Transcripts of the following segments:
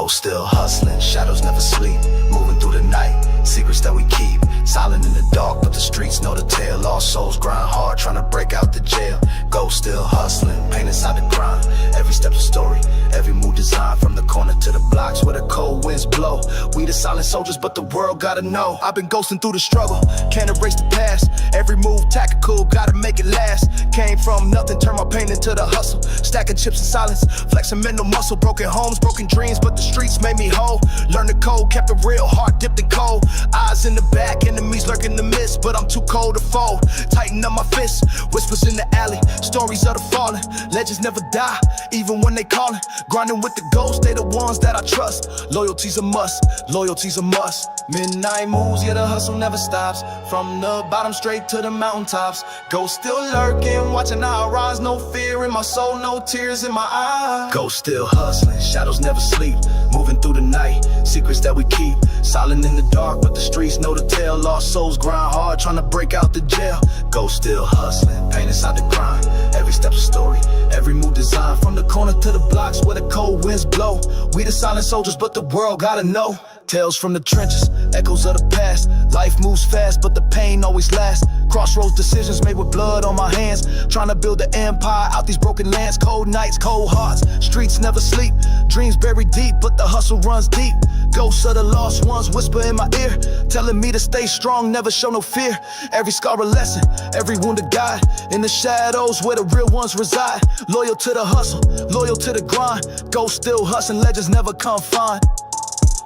Ghosts still hustling, shadows never sleep, moving through the night, secrets that we keep, silent in the dark, but the streets know the tale. Lost souls grind hard, trying to break out the jail. Ghosts still hustling, pain inside the grind, every step's a story, every move designed, from the corner to the blocks where the cold winds blow. We the silent soldiers, but the world gotta know. I've been ghosting through the struggle, can't erase the past, every move tactical, gotta make it last. Came from nothing, turned my pain into the hustle, stacking chips in silence, flexing mental muscle, broken homes, broken dreams, but the streets made me whole. Learned the code, kept it real, heart dipped in cold, eyes in the back, enemies lurk in the mist, but I'm too cold to fold. Tighten up my fists, whispers in the alley, stories of the fallen, legends never die, even when they callin'. Grinding with the ghosts, they the ones that I trust. Loyalty's a must, loyalty's a must. Midnight moves, yeah, the hustle never stops, from the bottom straight to the mountaintops. Ghosts still lurking, watching how I rise, no fear in my soul, no tears in my eyes. Ghosts still hustling, shadows never sleep, moving through the night, secrets that we keep, silent in the dark, but the streets know the tale. Lost souls grind hard, trying to break out the jail. Ghosts still hustling, pain inside the grind, every step's a story, every move designed, from the corner to the blocks where the cold winds blow. We the silent soldiers, but the world gotta know. Tales from the trenches, echoes of the past. Life moves fast, but the pain always lasts. Crossroads decisions made with blood on my hands, trying to build an empire out these broken lands. Cold nights, cold hearts, streets never sleep, dreams buried deep, but the hustle runs deep. Ghosts of the lost ones whisper in my ear, telling me to stay strong, never show no fear. Every scar a lesson, every wound a guide, in the shadows where the real ones reside. Loyal to the hustle, loyal to the grind, ghosts still hustling, legends never come find.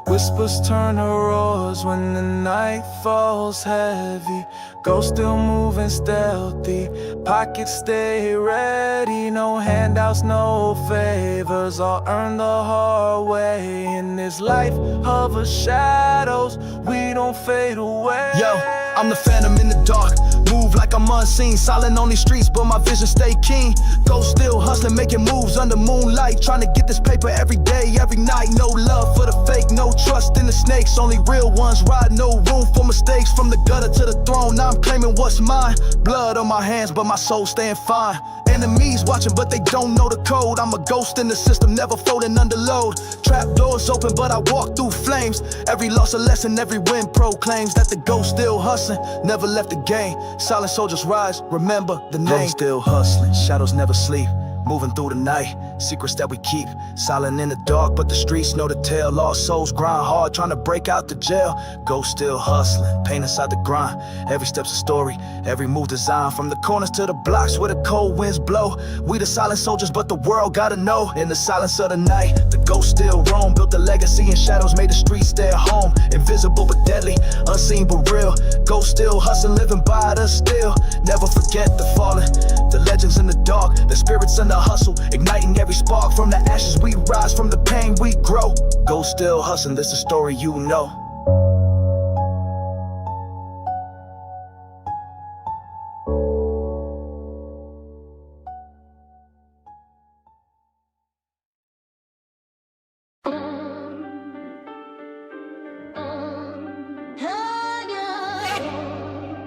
Whispers turn to roars when the night falls heavy. Ghosts still moving stealthy, pockets stay ready. No handouts, no favors, all earned the hard way. In this life hover shadows, we don't fade away. Yo, I'm the phantom in the dark, move like I'm unseen, silent on these streets, but my vision stay keen. Ghosts still hustling, making moves under moonlight, trying to get this paper every day, every night. No love for the fake, no trust in the snakes, only real ones ride, no room for mistakes. From the gutter to the throne, now I'm claiming what's mine. Blood on my hands, but my soul staying fine. Enemies watching, but they don't know the code. I'm a ghost in the system, never folding under load. Trap doors open, but I walk through flames. Every loss a lesson, every win proclaims that the ghost still hustling, never left the game. Silent soldiers rise, remember the name. Ghosts still hustling, shadows never sleep, moving through the night, secrets that we keep, silent in the dark, but the streets know the tale. Lost souls grind hard, trying to break out the jail. Ghosts still hustling, pain inside the grind, every step's a story, every move designed, from the corners to the blocks where the cold winds blow. We the silent soldiers, but the world gotta know. In the silence of the night, the ghosts still roam, built a legacy in shadows, made the streets their home. Invisible but deadly, unseen but real. Ghosts still hustling, living by the still. Never forget the fallen, the legends in the dark, the spirits in the hustle, igniting every spark. From the ashes we rise, from the pain we grow. Ghosts still hustling, this is a story you know.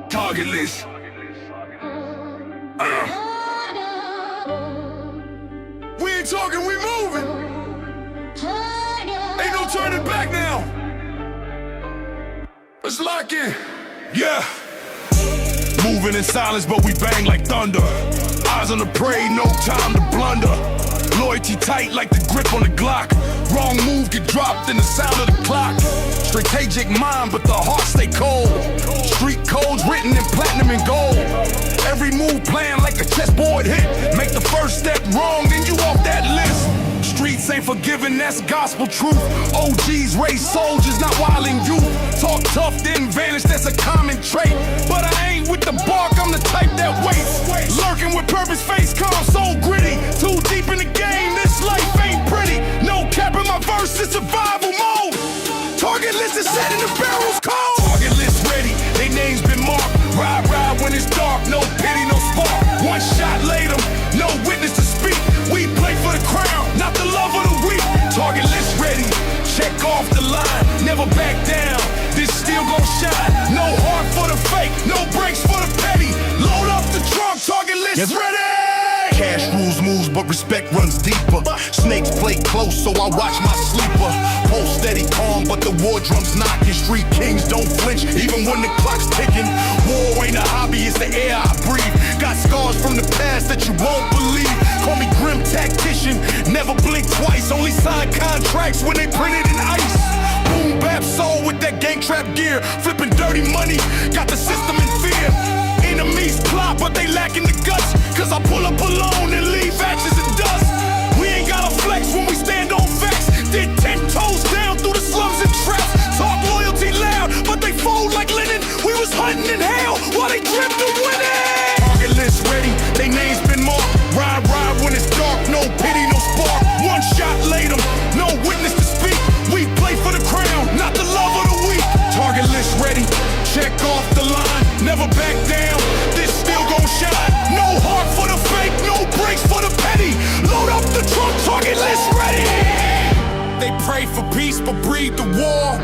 Target list. We ain't talking, we moving. Ain't no turning back now. Let's lock in. Yeah. Moving in silence, but we bang like thunder. Eyes on the prey, no time to blunder. Loyalty tight like the grip on the Glock. Wrong move get dropped in the sound of the clock. Strategic mind, but the heart stay cold. Street codes written in platinum and gold. Every move playing like a chessboard hit. Make the first step wrong, then you off that list. Streets ain't forgiving, that's gospel truth. OGs raise soldiers, not wildin' youth. Talk tough, then vanish, that's a common trait. But I ain't with the bark, I'm the type that waits. Lurking with purpose, face calm, so gritty. Too deep in the game, this life ain't pretty. No cap in my verse, it's survival mode. Target list is set in the barrel's cold. Target list ready, they names been marked. Ride when it's dark, no pity, no spark. One shot laid 'em, no witness to speak. We play for the crown, not the love of the weak. Target list ready, check off the line, never back down. This still gon' shine, no heart for the fake, no brakes for the petty. Load up the trunk, target list ready. Cash rules moves, but respect runs deeper. Snakes play close, so I watch my sleeper. Pulse steady calm, but the war drum's knocking. Street kings don't flinch, even when the clock's ticking. War ain't a hobby, it's the air I breathe. Got scars from the past that you won't believe. Call me grim tactician, never blink twice. Only sign contracts when they printed in ice. Boom bap soul with that gang trap gear. Flipping dirty money, got the system in fear. Enemies plot, but they lacking the guts. Cause I pull up alone and leave ashes and dust. We ain't gotta flex when we stand on facts. Did 10 toes down through the slums and traps. Talk loyalty loud, but they fold like linen. We was hunting in hell while they dreamt of winning. Target list ready, they names been marked. Ride when it's dark, no pity, no spark. One shot laid them, no witness to speak. We play for the crown, not the love of the weak. Target list ready, check off the line. Never back down, this still gon' shine. No heart for the fake, no brakes for the petty. Load up the trunk, target list ready. They pray for peace but breed the war.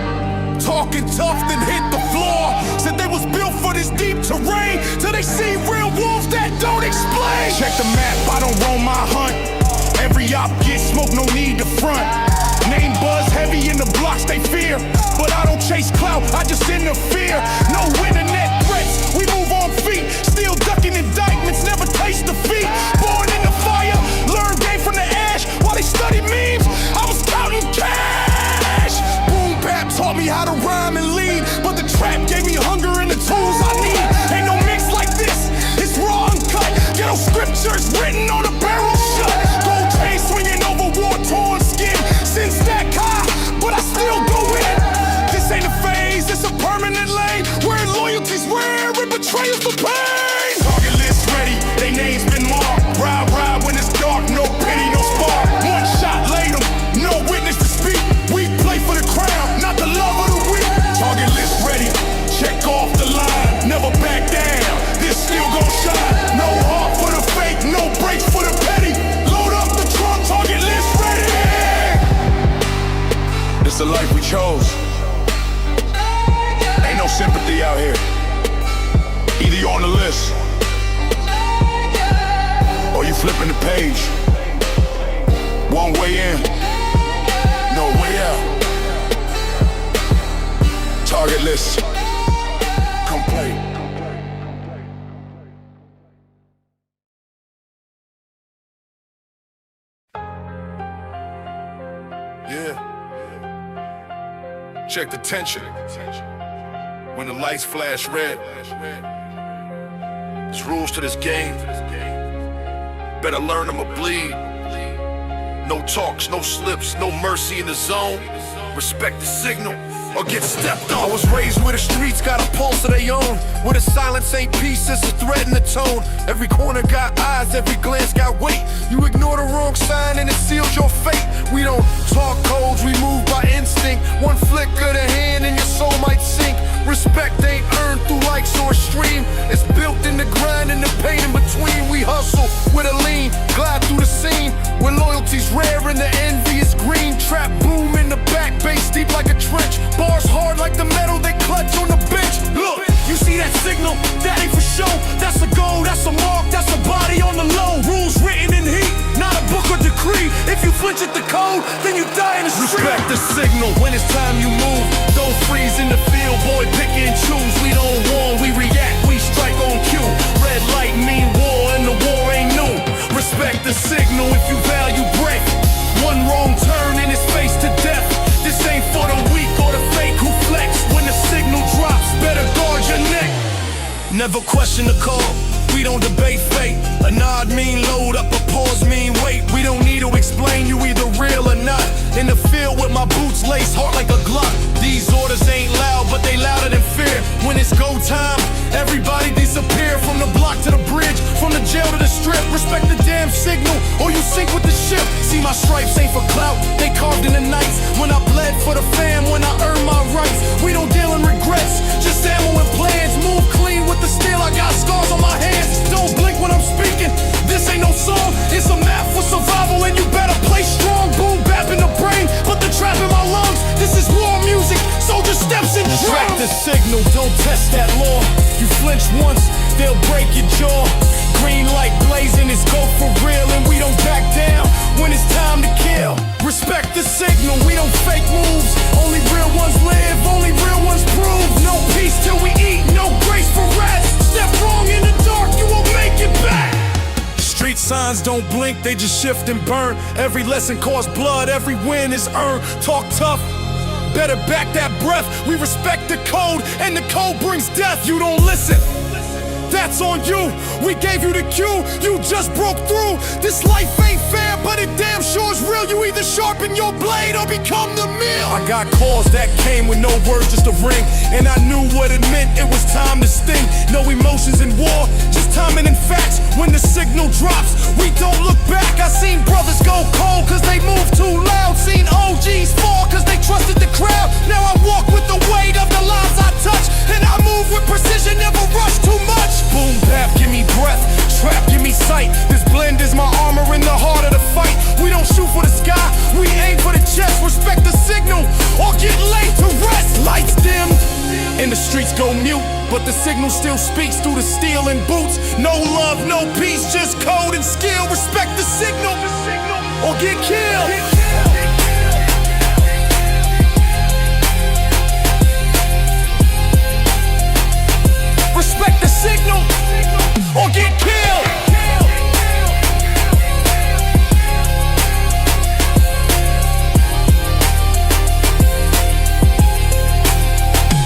Talking tough then hit the floor. Said they was built for this deep terrain. Till they see real wolves that don't explain. Check the map, I don't roam my hunt. Every op gets smoke, no need to front. Name buzz heavy in the blocks they fear. But I don't chase clout, I just interfere. No internet threats, we move on feet. Still ducking indictments, never taste defeat. Born in the fire, learn game from the ash. While they study memes, I was counting cash. Boom bap taught me how to rhyme and lead. But the trap gave me hunger and the tools I need. Ain't no mix like this, it's raw uncut. Ghetto scriptures written on a barrel shut. Gold chain swinging over war-torn skin. Sin stack high, but I still go in. This ain't a phase, it's a permanent lane. Where loyalty's rare and betrayal's the pain. Target list ready, they names been marked. Ride when it's dark, no pity, no spark. One shot laid them, no witness to speak. We play for the crown, not the love of the weak. Target list ready, check off the line. Never back down, this still gon' shine. No heart for the fake, no brakes for the petty. Load up the trunk, target list ready. It's the life we chose. Ain't no sympathy out here. Either you're on the list or you flipping the page. One way in, no way out. Target list, complete. Yeah. Check the tension. When the lights flash red, there's rules to this game. Better learn them or bleed. No talks, no slips, no mercy in the zone. Respect the signal or get stepped on. I was raised where the streets got a pulse of their own. Where the silence ain't peace, it's a threat in the tone. Every corner got eyes, every glance got weight. You ignore the wrong sign and it seals your fate. We don't talk codes, we move by instinct. One flick of the hand and your soul might sink. Respect ain't earned through likes or a stream. It's built in the grind and the pain in between. We hustle with a lean, glide through the scene. Where loyalty's rare and the envy is green. Trap boom in the back, bass deep like a trench. Bars hard like the metal they clutch on the bench. Look, you see that signal? That ain't for show. That's a goal, that's a mark, that's a body on the low. Rules written in heat, not a book or decree. If you flinch at the code, then you die in the street. Respect the signal when it's time you move. Don't freeze in the field, boy, pick and choose. We don't warn, we react, we strike on cue. Red light mean war and the war ain't new. Respect the signal if you value break. One wrong turn and it's face to death. This ain't for the weak or the fake who flex. When the signal drops, better guard your neck. Never question the call, we don't debate fate. A nod mean load up, a pause mean wait. We don't need to explain, you either real or not. In the field with my boots laced hard like a Glock. These orders ain't loud, but they louder than fear. When it's go time, everybody disappear. From the block to the bridge, from the jail to the strip. Respect the damn signal, or you sink with the ship. See my stripes ain't for clout, they carved in the nights. When I bled for the fam, when I earned my rights. We don't deal in regrets, just ammo and plans. Move clean with the steel, I got scars on my hands. Don't blink when I'm speaking, this ain't no song. It's a map for survival and you better play strong. Boom bap in the brain, but the trap in my lungs. This is war music, soldier steps and drums. Track the signal, don't test that law. You flinch once, they'll break your jaw. Green light blazing, it's go for real and we don't back don't blink, they just shift and burn. Every lesson costs blood, every win is earned. Talk tough, better back that breath. We respect the code, and the code brings death. You don't listen, that's on you. We gave you the cue, you just broke through. This life ain't fair, but it damn sure is real. You either sharpen your blade or become the meal. I got calls that came with no words, just a ring, and I knew what it meant, it was time to sting. No emotions in war, just timing and facts. When the signal drops, we don't look back. I seen brothers go cold cause they moved too loud. Seen OGs fall cause they trusted the crowd. Now I walk with the weight of the lives I touch, and I move with precision, never rush too much. Boom bap, give me breath, trap, give me sight. This blend is my armor in the heart of the fight. We don't shoot for the sky, we aim for the chest. Respect the signal, or get laid to rest. Lights dim, and the streets go mute, but the signal still speaks through the steel and boots. No love, no peace, just code and skill. Respect the signal, or get killed. Respect the signal, or get killed.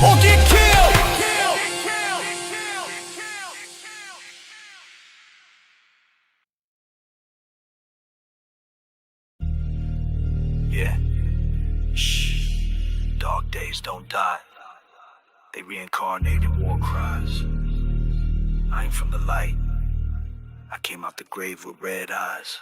Or get killed. Yeah. Shh. Dark days don't die. They reincarnate in war cries. I ain't from the light. I came out the grave with red eyes.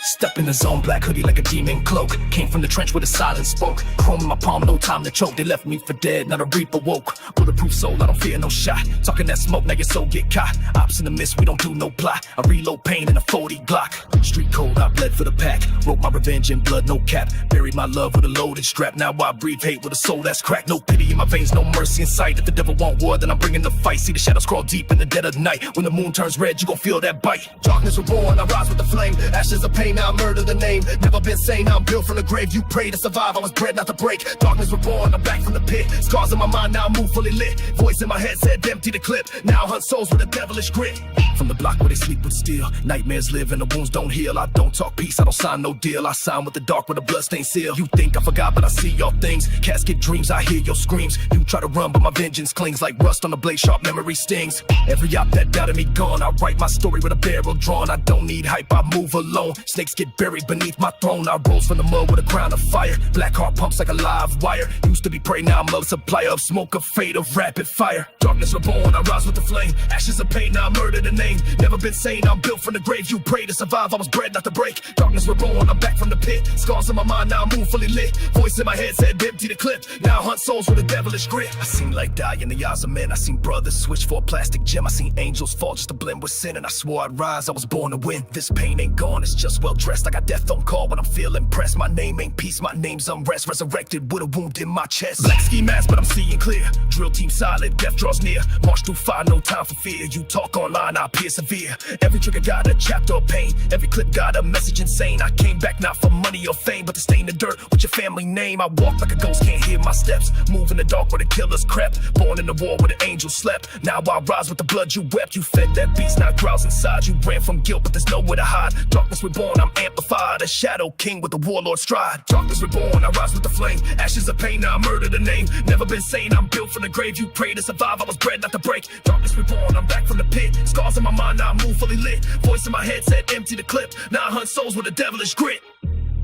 Step in the zone, black hoodie like a demon cloak. Came from the trench with a silent spoke. Chrome in my palm, no time to choke. They left me for dead, not a reaper woke. Bulletproof soul, I don't fear no shot. Talking that smoke, now your soul get caught. Ops in the mist, we don't do no plot. I reload pain in a 40 Glock. Street code, I bled for the pack. Wrote my revenge in blood, no cap. Buried my love with a loaded strap. Now I breathe hate with a soul that's cracked. No pity in my veins, no mercy in sight. If the devil want war, then I'm bringing the fight. See the shadows crawl deep in the dead of night. When the moon turns red, you gon' feel that bite. Darkness reborn, I rise with the flame. Ashes of pain, now I murder the name. Never been sane, I'm built from the grave. You pray to survive, I was bred not to break. Darkness reborn, I'm back from the pit. Scars in my mind, now I move fully lit. Voice in my head said empty the clip. Now I hunt souls with a devilish grit. From the block where they sleep with steel. Nightmares live and the wounds don't heal. I don't talk peace, I don't sign no deal. I sign with the dark with a bloodstained seal. You think I forgot, but I see your things. Casket dreams, I hear your screams. You try to run, but my vengeance clings like rust on a blade, sharp memory stings. Every op that doubted me gone. I write my story with a barrel drawn. I don't need hype, I move alone. Snakes get buried beneath my throne. I rose from the mud with a crown of fire. Black heart pumps like a live wire. Used to be prey, now I'm a supplier of smoke, of fate, of rapid fire. Darkness reborn, I rise with the flame. Ashes of pain, now I murder the name. Never been sane, I'm built from the grave. You pray to survive, I was bred not to break. Darkness reborn, I'm back from the pit. Scars in my mind, now I move fully lit. Voice in my head said empty the clip. Now I hunt souls with a devilish grit. I seen light die in the eyes of men. I seen brothers switch for a plastic gem. I seen angels fall just to blend with sin. And I swore I'd rise, I was born to win. This pain ain't gone, it's just well dressed. I got death on call when I'm feeling pressed. My name ain't peace, my name's unrest. Resurrected with a wound in my chest. Black ski mask, but I'm seeing clear. Drill team silent, death draws near. March through fire, no time for fear. You talk online, I persevere. Every trigger got a chapter of pain. Every clip got a message insane. I came back not for money or fame, but to stain the dirt with your family name. I walk like a ghost, can't hear my steps. Move in the dark where the killers crept. Born in the war where the angels slept. Now I rise with the blood you wept. You fed that beast, now growls inside. You ran from guilt, but there's nowhere to hide. Darkness reborn, I'm amplified. A shadow king with the warlord stride. Darkness reborn, I rise with the flame. Ashes of pain, now I murder the name. Never been sane, I'm built from the grave. You pray to survive, I was bred not to break. Darkness reborn, I'm back from the pit. Scars in my mind, now I move fully lit. Voice in my head said empty the clip. Now I hunt souls with a devilish grit.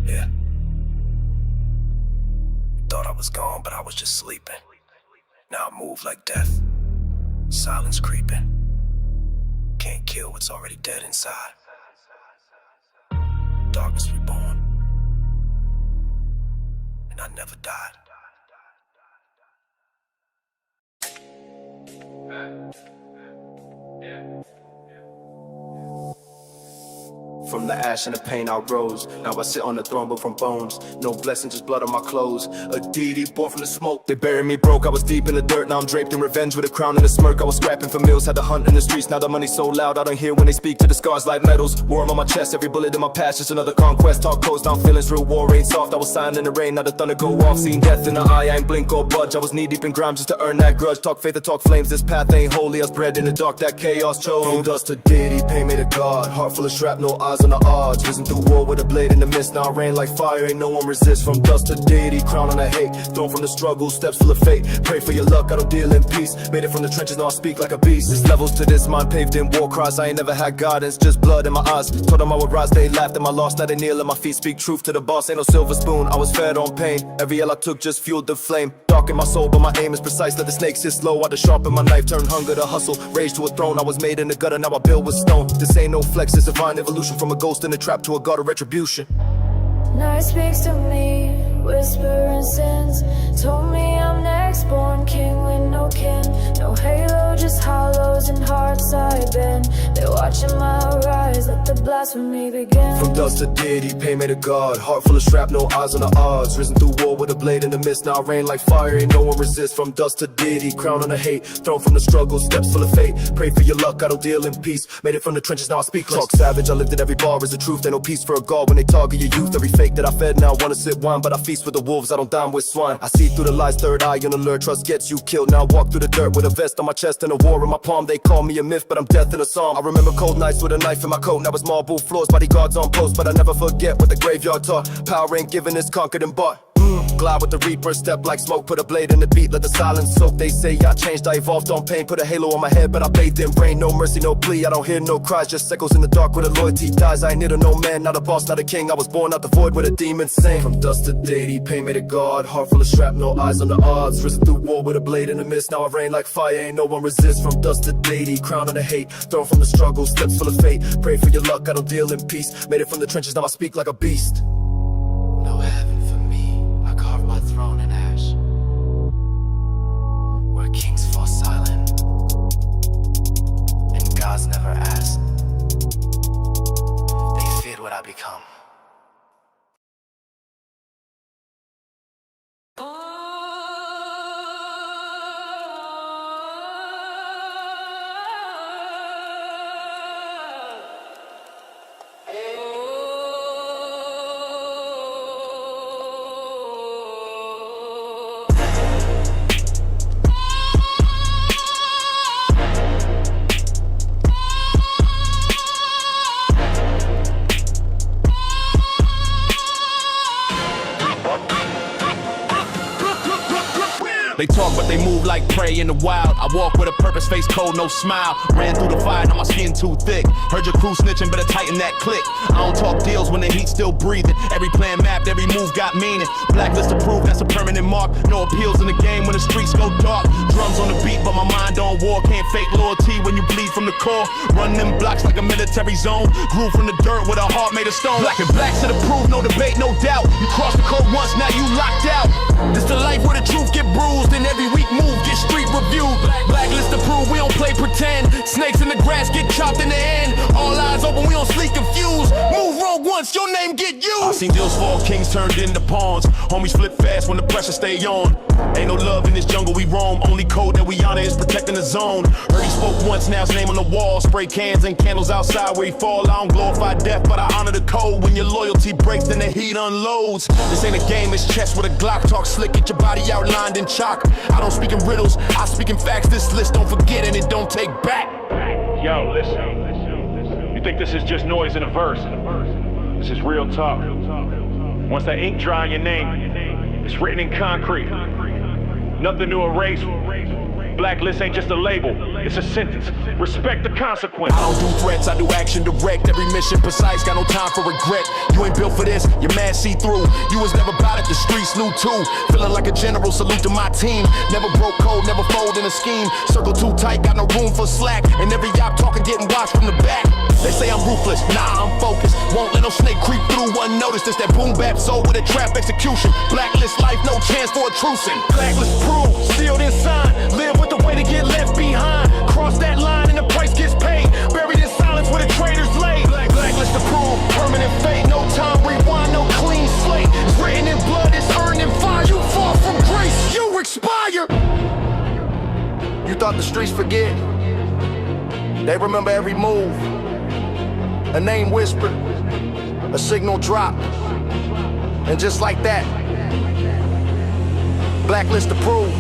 Yeah. Thought I was gone, but I was just sleeping. Now I move like death. Silence creeping. Can't kill what's already dead inside. Darkness reborn. And I never died. from the ash and the pain I rose. Now I sit on the throne but from bones. No blessing, just blood on my clothes. A deity born from the smoke. They buried me broke, I was deep in the dirt. Now I'm draped in revenge with a crown and a smirk. I was scrapping for meals, had to hunt in the streets. Now the money's so loud, I don't hear when they speak to the scars like medals. Warm on my chest, every bullet in my past, just another conquest. Talk codes down feelings, real war ain't soft. I was sighing in the rain, now the thunder go off. Seeing death in the eye, I ain't blink or budge. I was knee deep in grime just to earn that grudge. Talk faith or talk flames, this path ain't holy. I was bred in the dark, that chaos chose. From dust to deity, pain made a god. Heart full of shrapnel, eyes on the odds. Risen through war with a blade in the mist. Now I rain like fire, ain't no one resist. From dust to deity, crown on the hate. Thrown from the struggle, steps full of fate. Pray for your luck, I don't deal in peace. Made it from the trenches, now I speak like a beast. There's levels to this, mind paved in war cries. I ain't never had guidance, just blood in my eyes. Told them I would rise, they laughed at my loss. Now they kneel at my feet, speak truth to the boss. Ain't no silver spoon, I was fed on pain. Every L I took just fueled the flame. Dark in my soul, but my aim is precise. Let the snake sit slow, I just sharpen my knife. Turn hunger to hustle, rage to a throne. I was made in the gutter, now I build with stone. This ain't no flex, it's divine evolution. From a ghost in a trap to a god of retribution. Night speaks to me, whispering sins. Told me I'm next, born king with no kin. No halo, just hollows and hearts I bend. They're watching my rise, let the blasphemy begin. From dust to deity, pain made a god. Heart full of shrapnel, eyes on the odds. Risen through war with a blade in the mist. Now I rain like fire, ain't no one resist. From dust to deity, crown on the hate. Thrown from the struggle, steps full of fate. Pray for your luck, I don't deal in peace. Made it from the trenches, now I speak like talk savage, I lived it, every bar is the truth. Ain't no peace for a god when they target your youth. Every fake that I fed, now I wanna sip wine. But I feast with the wolves, I don't dine with swine. I see through the lies, third eye on alert. Trust gets you killed, now I walk through the dirt with a vest on my chest and a war in my palm. They call me a myth, but I'm death in a psalm. I remember cold nights with a knife in my coat. Now it's marble floors, bodyguards on post. But I never forget what the graveyard taught. Power ain't given, it's conquered and bought. Glide with the reaper, step like smoke. Put a blade in the beat, let the silence soak. They say I changed, I evolved on pain. Put a halo on my head, but I bathed in rain. No mercy, no plea, I don't hear no cries. Just echoes in the dark where the loyalty dies. I ain't near to no man, not a boss, not a king. I was born out the void where the demons sing. From dust to deity, pain made a god. Heart full of shrapnel, eyes on the odds. Risen through war with a blade in the mist. Now I rain like fire, ain't no one resist. From dust to deity, crown on the hate. Thrown from the struggle, steps full of fate. Pray for your luck, I don't deal in peace. Made it from the trenches, now I speak like a beast. No heaven for me, I carve my throne in ash, where kings fall silent and gods never ask. They feared what I become. They talk but they move like prey in the wild. I walk with a purpose, face cold, no smile. Ran through the fire, now my skin too thick. Heard your crew snitching, better tighten that click. I don't talk deals when the heat still breathing. Every plan mapped, every move got meaning. Blacklist approved, that's a permanent mark. No appeals in the game when the streets go dark. Drums on the beat, but my mind on war. Can't fake loyalty when you bleed from the core. Run them blocks like a military zone. Grew from the dirt with a heart made of stone. Black and black to the proof, no debate, no doubt. You crossed the code once, now you locked out. This the life where the truth get bruised and every week move get street reviewed. Blacklist approved, we don't play pretend. Snakes in the grass get chopped in the end. All eyes open, we don't sleep confused. Move wrong once, your name get used. I seen deals fall, kings turned into pawns. Homies flip fast when the pressure stay on. Ain't no love in this jungle we roam. Only code that we honor is protecting the zone. Heard he spoke once, now his name on the wall. Spray cans and candles outside where he fall. I don't glorify death, but I honor the code. When your loyalty breaks, then the heat unloads. This ain't a game, it's chess with a Glock. Talk slick, get your body outlined in chalk. I don't speak in riddles, I speak in facts. This list don't forget and it don't take back. Yo, listen. You think this is just noise in a verse? This is real talk. Once that ink dry in your name, it's written in concrete. Nothing to erase. Blacklist ain't just a label, it's a sentence. Respect the consequence. I don't do threats, I do action direct. Every mission precise, got no time for regret. You ain't built for this, you're mad see-through. You was never bout it, the streets knew too. Feeling like a general, salute to my team. Never broke code, never fold in a scheme. Circle too tight, got no room for slack. And every y'all talking getting watched from the back. They say I'm ruthless, nah, I'm focused. Won't let no snake creep through unnoticed. It's that boom bap soul with a trap execution. Blacklist life, no chance for intrusion. Blacklist proof, sealed and signed. Live with the way to get left behind. Cross that line and the price gets paid. Buried in silence where the traitors lay. Blacklist approved. They remember every move, a name whispered, a signal dropped, and just like that, blacklist approved.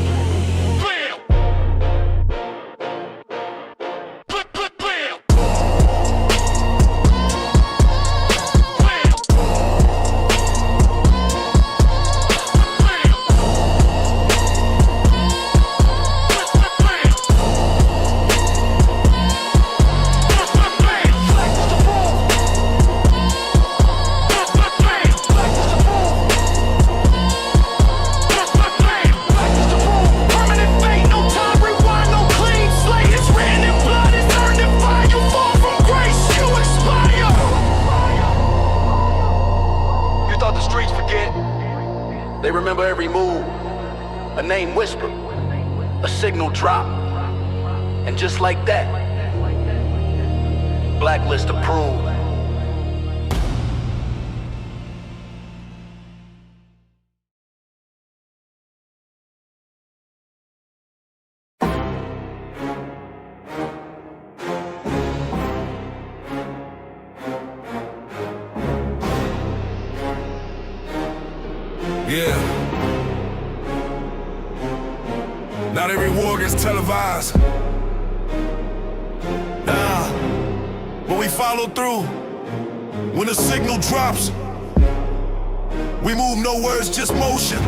They remember every move, a name whisper, a signal drop, and just like that, blacklist approved. Yeah. Not every war gets televised. Nah, but we follow through. When the signal drops, we move no words, just motion.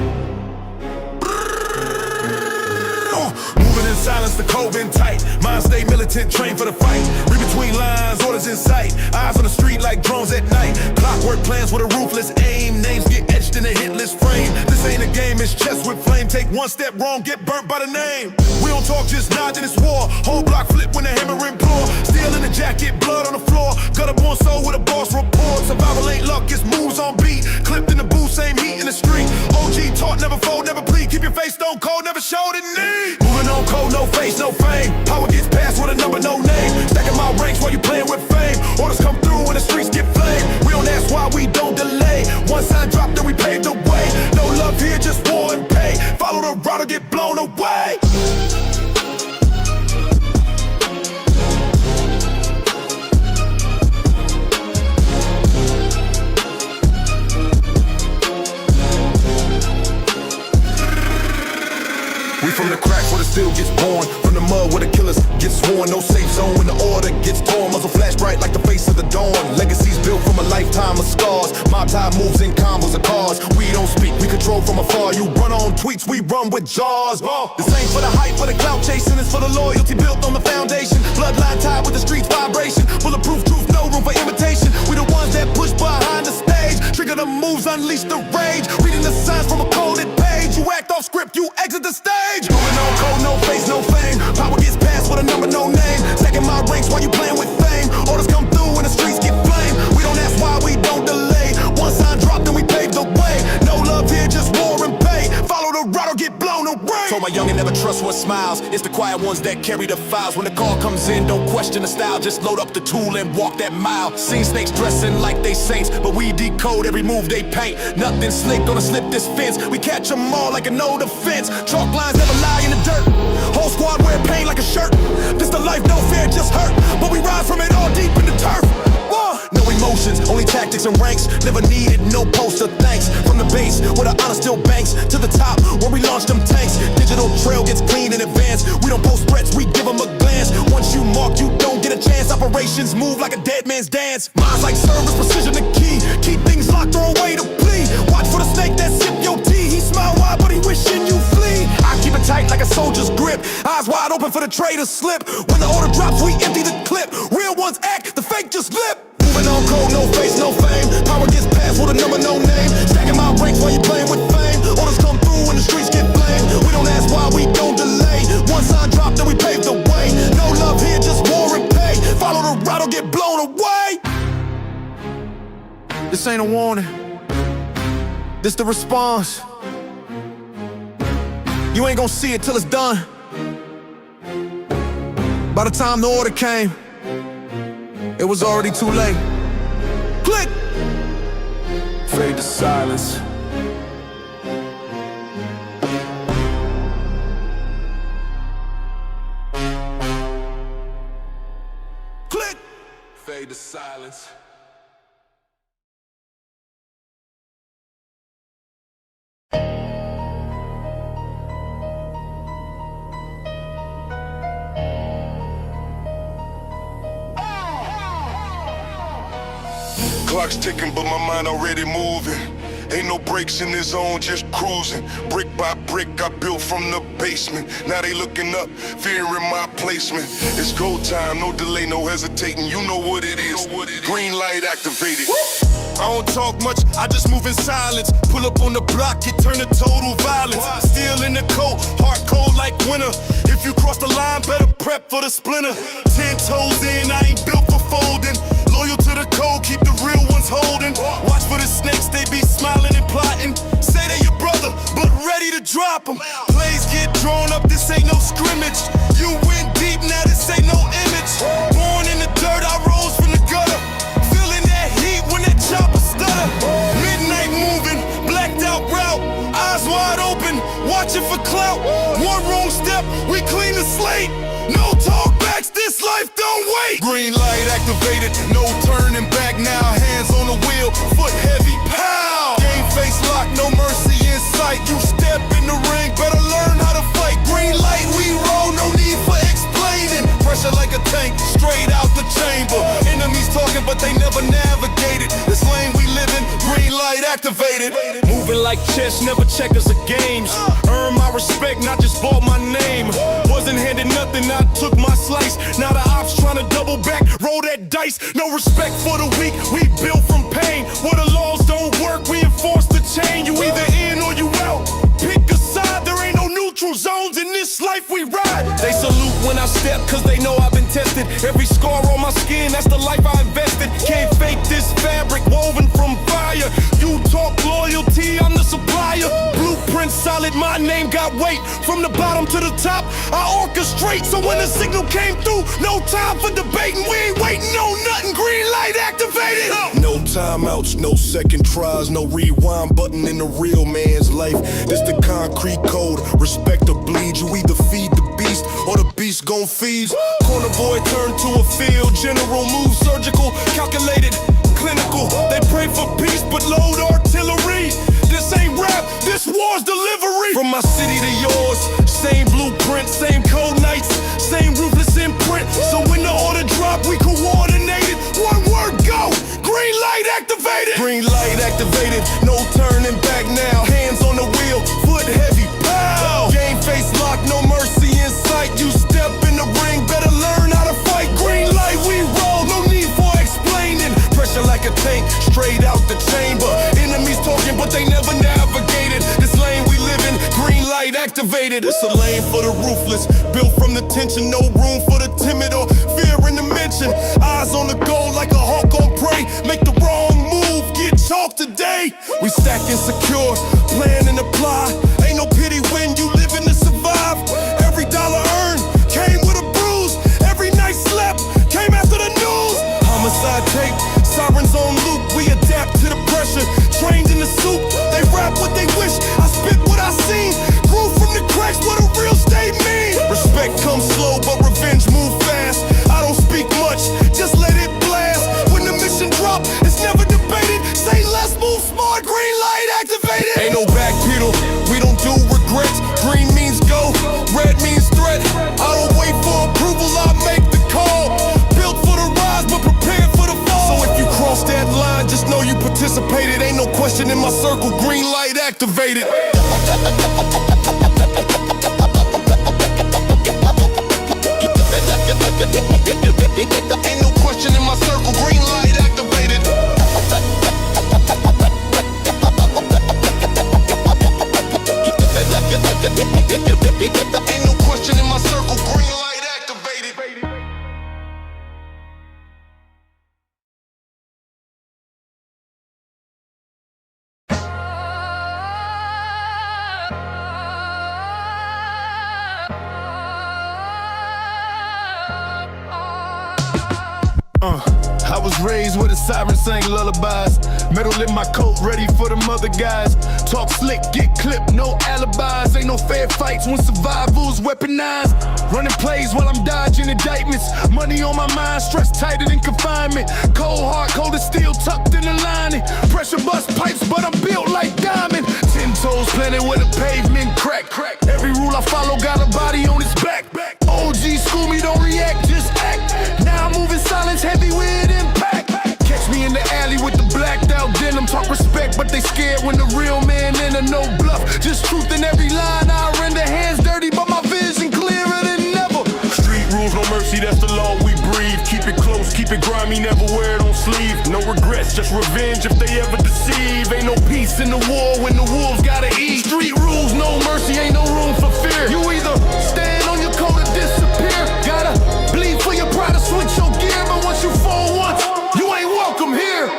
Moving in silence, the code been tight. Mind stay militant, trained for the fight. Read between lines, orders in sight. Eyes on the street like drones at night. Clockwork plans with a ruthless aim. Names get etched in a hit list frame. This ain't a game, it's chess with flame. Take one step wrong, get burnt by the name. We don't talk, just nod in this war. Whole block flip when the hammer implore. Steel in the jacket, blood on the floor. Gutter born soul with a boss report. Survival ain't luck, it's moves on beat. Clipped in the booth, same heat in the street. OG taught, never fold, never plead. Keep your face stone cold, never showed it need. Moving on cold, no face, no fame. Power gets passed with a number, no name. Stacking my ranks while you playing with fame. Orders come through when the streets get flame. We don't ask why, we don't delay. One sign drop, then we pave the way. No love here, just war and pay. Follow the route or get blown away. We from the cracks where the steel gets born. From the mud where the killers get sworn. No safe zone when the order gets torn. Muzzle flash bright like the face of the dawn. Legacies built from a lifetime of scars. Mob tie moves in combos of cars. We don't speak, we control from afar. You run on tweets, we run with jaws. This ain't for the hype, for the clout chasing. It's for the loyalty built on the foundation. Bloodline tied with the streets vibration. Bulletproof truth, no room for imitation. We the ones that push behind the stage. Trigger the moves, unleash the rage. Reading the signs from a coded page. You act off script, you exit the stage. Moving on cold, no face, no fame. Power gets passed with a number, no name. Stacking my ranks while you playing with fame. Orders come through when the streets get flame. We don't ask why, we don't delay. One sign drop, then we pave the way. No love here, just war and pay. Follow the route or get blown away. Told my youngin' never trust what smiles. It's the quiet ones that carry the files. When the call comes in, don't question the style. Just load up the tool and walk that mile. Seen snakes dressing like they saints, but we decode every move they paint. Nothing slick, gonna slip this fence. We catch them all like an old offense. Chalk lines never lie in the dirt. Whole squad wear pain like a shirt. This the life, no fear, just hurt. But we rise from it all deep in the turf. No emotions, only tactics and ranks. Never needed, no poster, thanks. From the base, where the honor still banks, to the top, where we launch them tanks. Digital trail gets clean in advance. We don't post threats, we give them a glance. Once you mark, you don't get a chance. Operations move like a dead man's dance. Minds like service, precision the key. Keep things locked, throw away the plea. Watch for the snake that sip your tea. He smile wide, but he wishing you flee. I keep it tight like a soldier's grip. Eyes wide open for the traitor slip. When the order drops, we empty the clip. Real ones act, the fake just lip. Moving on cold, no face, no fame. Power gets passed with a number, no name. Stacking my ranks while you playing with fame. Orders come through when the streets get blamed. We don't ask why, we don't delay. One sign drop, then we pave the way. No love here, just war and pay. Follow the route or get blown away. This ain't a warning, this the response. You ain't gonna see it till it's done. By the time the order came, it was already too late. Click! Fade to silence. fade to silence. Clock's ticking, but my mind already moving. Ain't no brakes in this zone, just cruising. Brick by brick, I built from the basement. Now they looking up, fearing my placement. It's go time, no delay, no hesitating. You know what it is. Green light activated. I don't talk much, I just move in silence. Pull up on the block, it turn to total violence. Still in the cold, heart cold like winter. If you cross the line, better prep for the splinter. 10 toes in, I ain't built for folding. Loyal to the code, keep the real ones holding. Watch for the snakes, they be smiling and plotting. Say they your brother, but ready to drop them. Plays get drawn up, this ain't no scrimmage. You went deep, now this ain't no image. Born in the dirt, I rose from the gutter. Feeling that heat when that chopper stutter. Midnight moving, blacked out route. Eyes wide open, watching for clout. One wrong step, we clean the slate. No talkbacks, this life don't wait. Green light activated, no turning back now. Hands on the wheel, foot heavy, pow. Game face locked, no mercy in sight. You step in the ring, better learn how to fight. Green light, we roll, no need for explaining. Pressure like a tank, straight out the chamber. Enemies talking, but they never navigated. This lane we live in, green light activated. Moving like chess, never checkers or games. Earn my respect, not just bought my name. Wasn't handed nothing, I took my slice. Now the ops trying to double back, roll that dice. No respect for the weak, we built from pain. Where the laws don't work, we enforce the chain. You either in or you out, pick a side. There ain't no neutral zones in this life we ride. They salute when I step, cause they know I've been tested. Every scar on my skin, that's the life I invested. Can't fake this fabric, woven from fire. You talk loyalty, I'm the supplier. Blueprint solid, my name got weight. From the bottom to the top, I orchestrate. So when the signal came through, no time for debating. We ain't waiting on nothing, green light activated. No timeouts, no second tries, no rewind button in a real man's life. This the concrete code, respect or bleed. You either feed the beast or the beast gon' feast. Corner boy turned to a field general, move surgical, calculated, clinical. They pray for peace but load artillery. This ain't rap, this war's delivery. From my city to yours, same blueprint, same code nights, same ruthless imprint. So when the order drop, we coordinated. One word, go! Green light activated! Green light activated, no turning back now. Hands on the wheel, foot heavy, pow! Game face locked, no mercy in sight. You step in the ring, better learn how to fight. Green light, we roll, no need for explaining. Pressure like a tank, straight out the chamber. Enemies talking, but they never navigated. This lane we live in, green light activated. It's a lane for the ruthless, built from the tension. No room for the timid or fear in the mention. Eyes on the goal like a hawk on prey. Make the wrong move, get chalked today. We stack and secure, plan and apply. Ain't no pity when you living to survive. Every dollar earned came with a bruise. Every night slept came after the news. Homicide tape, sirens on loop. We adapt to the pressure, trained in the soup. They rap what they wish, I spit what I seen. Grew from the cracks, what a real state mean. Respect comes slow, but revenge move fast. I don't speak much, just let it blast. When the mission drop, it's never debated. Say less, move smart, green light activated. Ain't no back pedal, we don't do regrets. Green means go, red means threat. I don't wait for approval, I make the call. Built for the rise, but prepared for the fall. So if you cross that line, just know you participated. Ain't no question in my circle, green light activated. Ain't no question in my circle, green light activated. Ain't no question in my circle, green light activated. was raised where the sirens sang lullabies. Metal in my coat, ready for them other guys. Talk slick, get clipped, no alibis. Ain't no fair fights when survival's weaponized. Running plays while I'm dodging indictments. Money on my mind, stress tighter than confinement. Cold heart, cold as steel, tucked in the lining. Pressure bust pipes, but I'm built like diamond. 10 toes planted where the pavement crack. Every rule I follow got a body on its back. OG school me, don't react, just act. Now I'm moving silence, heavy with impact. Catch me in the alley with the blacked out denim. Talk respect, but they scared when the real man in a no bluff. Just truth in every line, I render hands dirty, but my vision clearer than ever. Street rules, no mercy, that's the law we breathe. Keep it close, keep it grimy, never wear it on sleeve. No regrets, just revenge if they ever deceive. Ain't no peace in the war when the wolves gotta eat. Street rules, no mercy, ain't no room for fear. You either stand on your coat or disappear. Gotta bleed for your pride to switch your gear, but once you fall once, you ain't welcome here.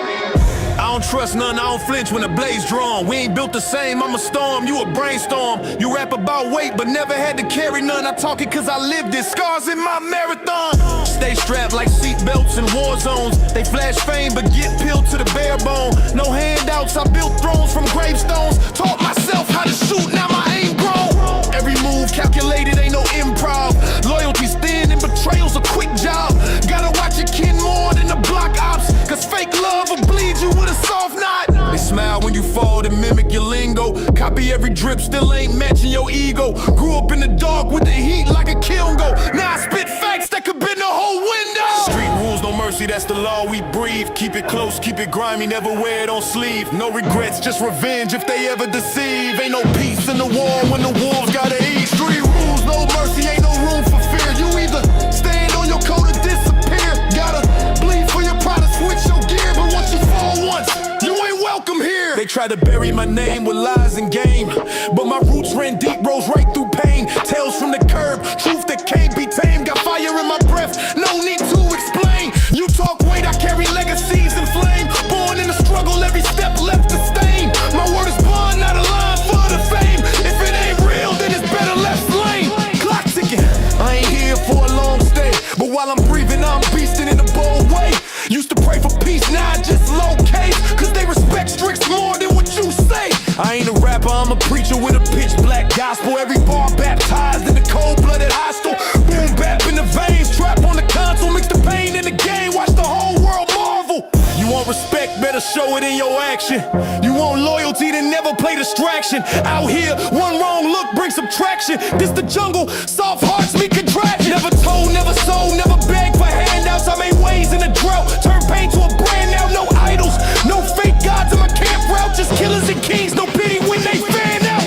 I don't trust none, I don't flinch when the blade's drawn. We ain't built the same, I'm a storm, you a brainstorm. You rap about weight, but never had to carry none. I talk it cause I lived it, scars in my marathon. Stay strapped like seat belts in war zones. They flash fame, but get peeled to the bare bone. No handouts, I built thrones from gravestones. Taught myself how to shoot, now my aim grown. Every move calculated, ain't no improv. Loyalty's thin and betrayal's a quick job. Gotta watch your kin more than the block ops, cause fake love will bleed you with a soft knot. They smile when you fall to mimic your lingo. Copy every drip, still ain't matching your ego. Grew up in the dark with the heat like a kiln go. Now I spit facts that could bend the whole window. Street rules, no mercy, that's the law we breathe. Keep it close, keep it grimy, never wear it on sleeve. No regrets, just revenge if they ever deceive. Ain't no peace in the war when the wolves gotta eat. Street rules, no mercy, ain't no room for fear. You either stand on your coat or disappear. Gotta bleed for your pride to switch your gear, but once you fall once, you ain't welcome here. They try to bury my name with lies and game, but my roots ran deep, rose right through pain. Tales from the curb, truth that can't be tamed. Got fire in my breath, no need to explain. You talk weight, I carry legacies in flame. Born in the struggle, every step left a stain. My word is bond, not a line for the fame. If it ain't real, then it's better left slain. Clock ticking, I ain't here for a long stay, but while I'm breathing, I'm beasting in a bold way. Used to pray for peace, now I just locate, cause they respect Strix more than what you say. I ain't a rapper, I'm a preacher with a pitch black gospel. Every bar baptized in the cold-blooded hostile. Boom bap in the veins, trap on the console. Mix the pain in the game, watch the whole world marvel. You want respect, better show it in your action. You want loyalty, then never play distraction. Out here, one wrong look brings subtraction. This the jungle, soft hearts meet contraction. Never told, never sold, never begged for handouts. I made ways in the drought, turn pain to a brand now. No idols, no fake gods in my camp route. Just killers and kings, no pity when they fan out.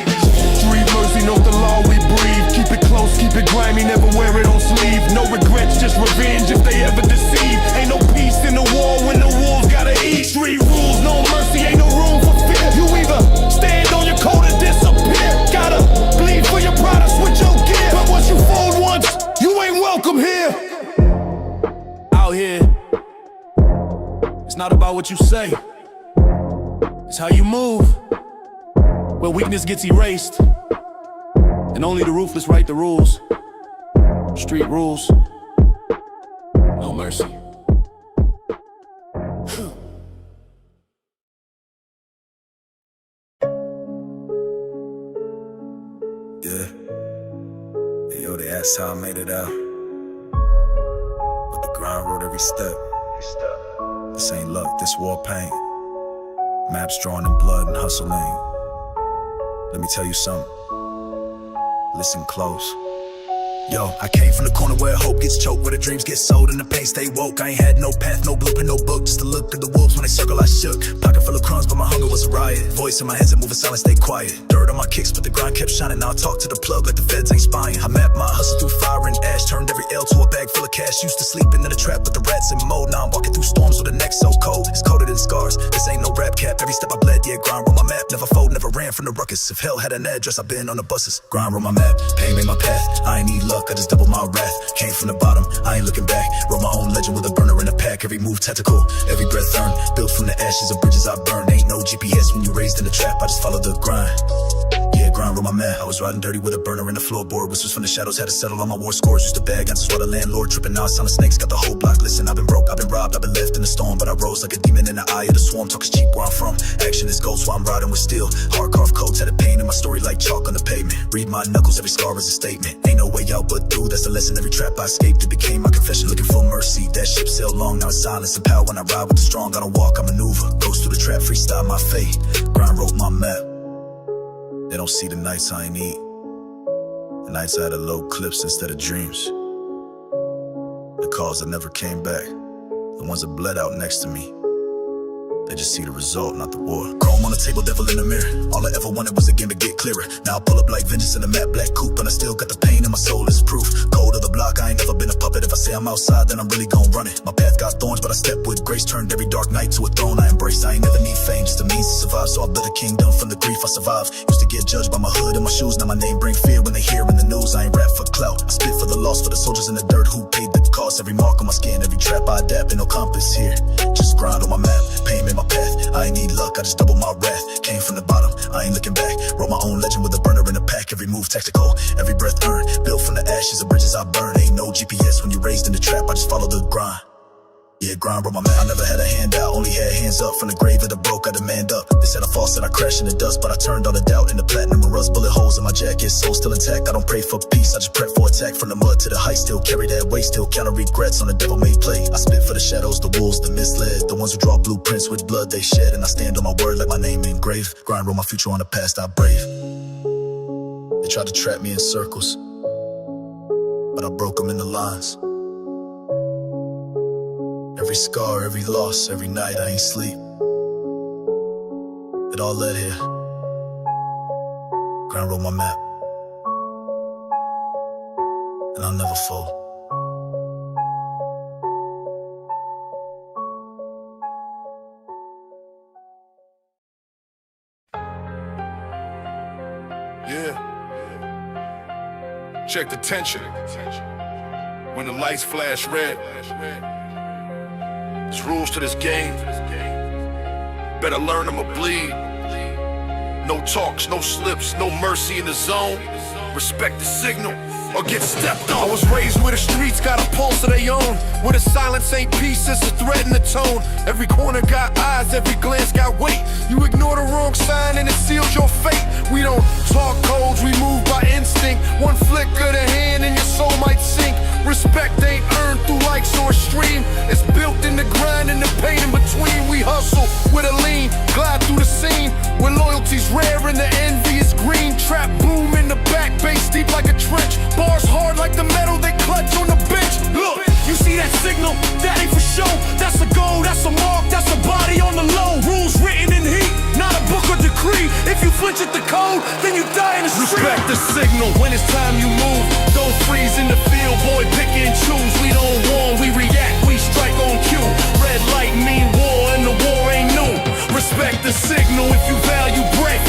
Street mercy, know the law we breathe. Keep it close, keep it grimy, never wear it on sleeve. No regrets, just revenge if they ever deceive. Ain't no peace in the war when the wolves gotta eat. Street rules, no mercy, ain't no room for fear. You either stand on your coat or disappear. Gotta bleed for your pride to switch your gear, but once you fold once, you ain't welcome here. Out here, it's not about what you say, it's how you move. Where weakness gets erased, and only the ruthless write the rules. Street rules, no mercy. Yeah. Hey, yo, they asked how I made it out. But the grind wrote every step. This ain't luck, this war pain. Maps drawn in blood and hustling. Let me tell you something. Listen close. Yo, I came from the corner where hope gets choked, where the dreams get sold and the pain stay woke. I ain't had no path, no blueprint, no book, just to look at the wolves when they circle I shook. Pocket full of crumbs, but my hunger was a riot. Voice in my head said move in silence, stay quiet. Dirt on my kicks, but the grind kept shining. Now I talk to the plug like the feds ain't spying. I mapped my hustle through fire and ash, turned every L to a bag full of cash. Used to sleeping in a trap with the rats in mode. Now I'm walking through storms with the neck so cold, it's coated in scars. This ain't no rap cap, every step I bled, yeah, grind on my map. Never fold, never ran from the ruckus. If hell had an address, I've been on the buses. Grind on my map, pain made my path. I ain't need luck, I just double my wrath. Came from the bottom, I ain't looking back. Wrote my own legend with a burner in a pack. Every move tactical, every breath earned. Built from the ashes of bridges I burned. Ain't no GPS when you raised in the trap, I just follow the grind. Yeah, grind wrote my map. I was riding dirty with a burner in the floorboard. Whistles from the shadows, had to settle on my war scores. Used to bag answers while the landlord tripping. Now I sound of snakes, got the whole block. Listen, I've been broke, I've been robbed, I've been left in the storm, but I rose like a demon in the eye of the swarm. Talk is cheap where I'm from, action is gold, so I'm riding with steel. Hard carved codes had a pain in my story like chalk on the pavement. Read my knuckles, every scar is a statement. Ain't no way out but through, that's the lesson. Every trap I escaped, it became my confession. Looking for mercy, that ship sailed long, now it's silence and power. When I ride with the strong, I don't walk, I maneuver. Goes through the trap, freestyle my fate. Grind wrote my map. They don't see the nights I ain't eat, the nights I had to load clips instead of dreams. The calls that never came back, the ones that bled out next to me. They just see the result, not the war. Chrome on the table, devil in the mirror. All I ever wanted was a game to get clearer. Now I pull up like vengeance in a matte black coupe, and I still got the pain in my soul as proof. Cold of the block, I ain't never been a puppet. If I say I'm outside, then I'm really gon' run it. My path got thorns, but I step with grace. Turned every dark night to a throne I embrace. I ain't never need fame, just a means to survive. So I built a kingdom from the grief I survive. Used to get judged by my hood and my shoes. Now my name bring fear when they hear in the news. I ain't rap for clout, I spit for the lost, for the soldiers in the dirt who paid the cost. Every mark on my skin, every trap I adapt, and no compass here. Just grind on my map, pain in my path. I ain't need luck, I just double my wrath. Came from the bottom, I ain't looking back. Wrote my own legend with a burner in a pack. Every move tactical, every breath earned. Built from the ashes of bridges I burn. Ain't no GPS when you're raised in the trap, I just follow the grind. Yeah, grind brought my man. I never had a handout, only had hands up. From the grave of the broke, I demand up. They said I fall, said I crash in the dust, but I turned all the doubt into platinum and rust. Bullet holes in my jacket, soul still intact. I don't pray for peace, I just prep for attack. From the mud to the height, still carry that weight, still counter regrets on the devil-made play. I spit for the shadows, the wolves, the misled, the ones who draw blueprints with blood they shed. And I stand on my word like my name engraved. Grind wrote my future on the past I brave. They tried to trap me in circles, but I broke them into lines. Every scar, every loss, every night I ain't sleep. It all led here. Grind wrote my map, and I'll never fold. Yeah. Check the tension. When the lights flash red, there's rules to this game. Better learn them or bleed. No talks, no slips, no mercy in the zone. Respect the signal or get stepped on. I was raised where the streets got a pulse of their own, where the silence ain't peace, it's a threat in the tone. Every corner got eyes, every glance got weight. You ignore the wrong sign and it seals your fate. We don't talk codes, we move by instinct. One flick of the hand and your soul might sink. Respect ain't earned through likes or a stream. It's built in the grind and the pain in between. We hustle with a lean, glide through the scene, where loyalty's rare and the envy is green. Trap boom in the back, bass deep like a trench. Bars hard like the metal they clutch on the bench. Look, you see that signal? That ain't for show. That's a goal, that's a mark, that's a body on the low. Rules written in heat, not a book or decree. If you flinch at the code, then you die in the street. Respect the signal when it's time you move. Don't freeze in the field, boy, pick and choose. We don't warn, we react, we strike on cue. Red light mean war and the war ain't new. Respect the signal if you value break.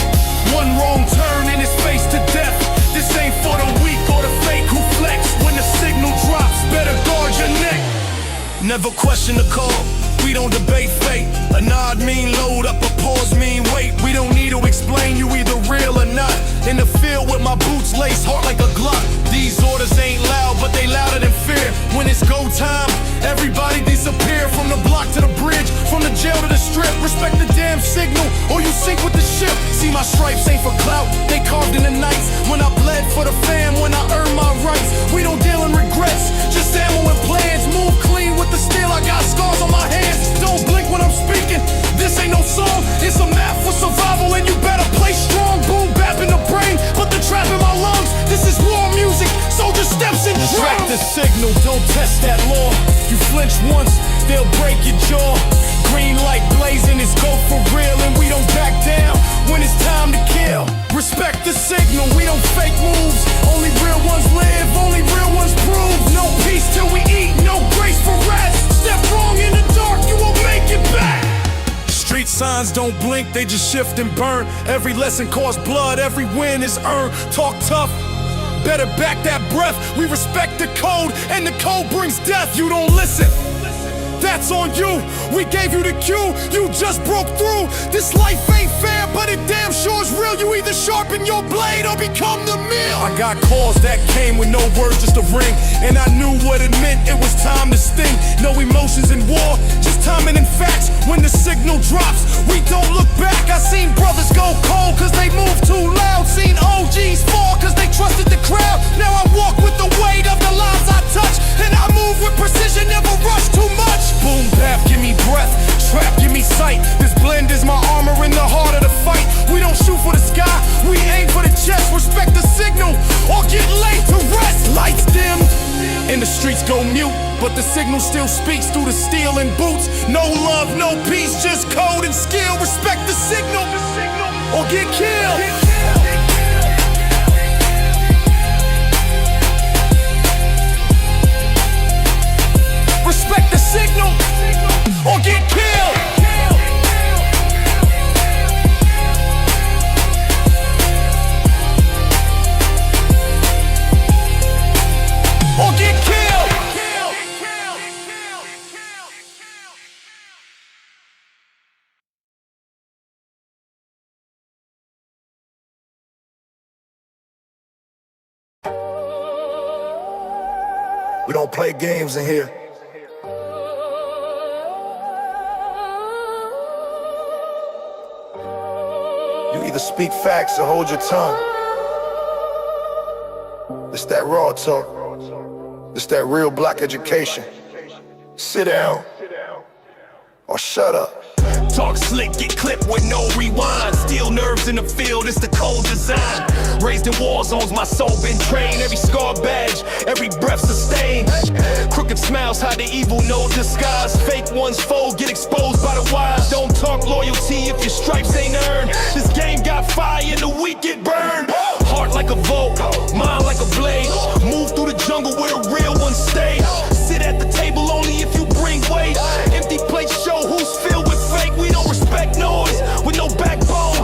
One wrong turn and it's face to death. This ain't for the weak or the fake who flex. When the signal drops, better guard your neck. Never question the call, we don't debate fate. A nod mean load up, a pause mean wait. We don't need to explain, you either real or not. In the field with my boots laced hard like a Glock. These orders ain't loud, but they louder than fear. When it's go time, everybody disappear. From the block to the bridge, from the jail to the strip. Respect the damn signal, or you sink with the ship. See my stripes ain't for clout, they carved in the nights. When I bled for the fam, when I earned my rights. We don't deal in regrets, just ammo and plans. Move clean with the steel, I got scars on my hands. Don't blink when I'm speaking, this ain't no song. It's a map for survival and you better play strong. Boom bap in the brain, but the trap in my lungs. This is war music, soldier steps and drums. Track the signal, don't test that law. You flinch once, they'll break your jaw. Green light blazing, it's go for real. And we don't back down when it's time to kill. Respect the signal, we don't fake moves. Only real ones live, only real ones prove. No peace till we eat, no grace for rest. Step wrong in the dark, you won't make it back. Street signs don't blink, they just shift and burn. Every lesson costs blood, every win is earned. Talk tough, better back that breath. We respect the code, and the code brings death. You don't listen, that's on you. We gave you the cue, you just broke through. This life ain't fair, but it damn sure is real. You either sharpen your blade or become the meal. I got calls that came with no words, just a ring. And I knew what it meant, it was time to sting. No emotions in war, just timing and signal still speaks through the steel and boots. No love, no peace, just code and skill. Respect the signal or get killed. Respect the signal or get killed. Or get killed. We don't play games in here. You either speak facts or hold your tongue. It's that raw talk. It's that real black education. Sit down or shut up. Talk slick, get clipped with no rewind. Steel nerves in the field, it's the cold design. Raised in war zones, my soul been trained. Every scar badge, every breath sustained. Crooked smiles hide the evil, no disguise. Fake ones fold, get exposed by the wise. Don't talk loyalty if your stripes ain't earned. This game got fire and the weak get burned. Heart like a Volt, mind like a blade. Move through the jungle where the real ones stay. Sit at the table only if you bring weight. Empty plates show who's filled with fake. We don't respect noise with no backbone.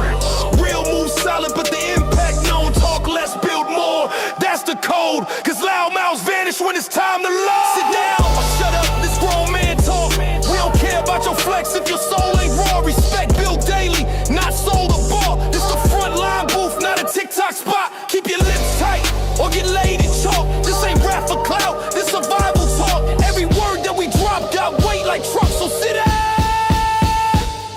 Real moves solid, but the impact known. Talk less, build more. That's the code. Cause loud mouths vanish when it's time to load. Sit down or shut up, this grown man talk. We don't care about your flex if your soul ain't raw. Respect built daily, not sold or bought. This the front line booth, not a TikTok spot. Keep your lips tight or get laid in chalk. This ain't rap for clout, this survival talk. Every word that we drop got weight like trucks, so sit down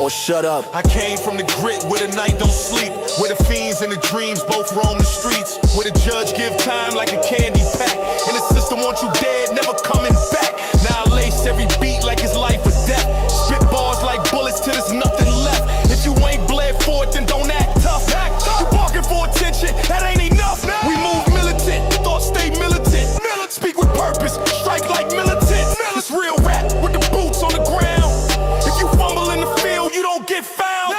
Or shut up. I came from the grit where the night don't sleep, where the fiends and the dreams both roam the streets, where the judge give time like a candy pack, and the system wants you dead, never coming back. Now I lace every beat like it's life or death. Spit bars like bullets till there's nothing left. If you ain't bled for it, then don't act tough. You barking for attention, that ain't enough. We move militant, thoughts stay militant. Speak with purpose, strike like militant. It's real rap with the boots on the ground. If you fumble in the field, you don't get found.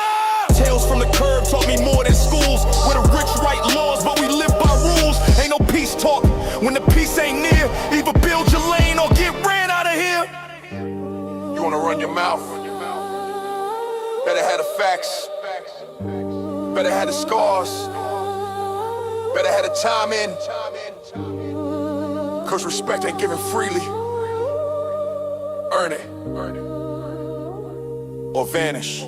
Tales from the curb taught me more than schools. Where the rich write laws, but we live by rules. Ain't no peace talk when the peace ain't near. Either build your lane or get ran out of here. You wanna run your mouth? Better have the facts. Better have the scars. Better have the time in. Cause respect ain't given freely. Earn it. Or vanish.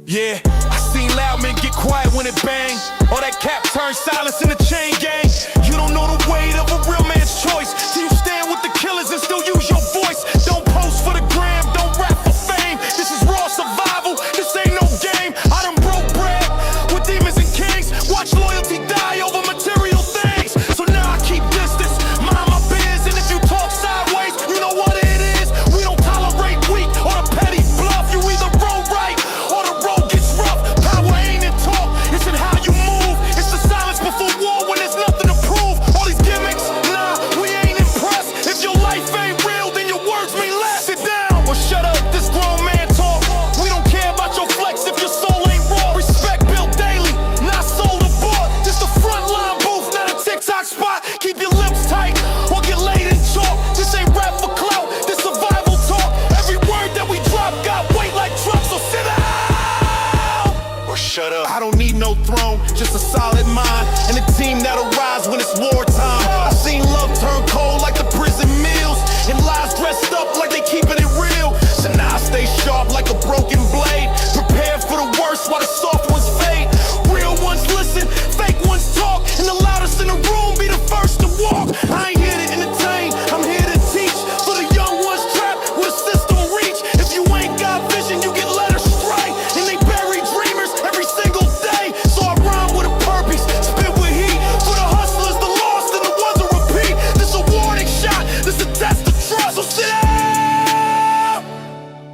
Yeah, I seen loud men get quiet when it bang. All that cap turns silence in the chain gang. You don't know the weight of a real man's choice. Till you stand with the killers and still use your voice. Don't post for the gram, don't rap for fame. This is raw survival, this ain't no game. I done broke bread with demons and kings. Watch loyalty die over material things. So now I keep distance, mind my biz. And if you talk sideways, you know what it is. We don't tolerate weak or the petty bluff. You either roll right or the road gets rough. Power ain't in talk, it's in how you move. It's the silence before war when there's nothing to prove. All these gimmicks, nah, we ain't impressed. If your life ain't real, then your words mean less. Sit down or shut up, this grown man talk. We don't care about your flex if your soul ain't raw. Respect built daily, not sold or bought. This the front line booth, not a TikTok spot. Keep your lips tight or get laid in chalk. This ain't rap for clout, this survival talk. Every word that we drop got weight like trucks, so sit down or shut up. I don't need no throne, just a solid mind and a team that'll rise when it's wartime. I seen love turn cold like the prison meals, and lies dressed up like they keeping it real. So now I stay sharp like a broken blade, prepared for the worst while the soft ones fade. Real ones listen, fake ones talk, and the loudest in the room be the first to walk. I ain't here to entertain, I'm here to teach. For the young ones trapped with a system reach. If you ain't got vision, you get led astray, and they bury dreamers every single day. So I rhyme with a purpose, spit with heat. For the hustlers, the lost, and the ones who repeat. This a warning shot, this a test of trust. So sit down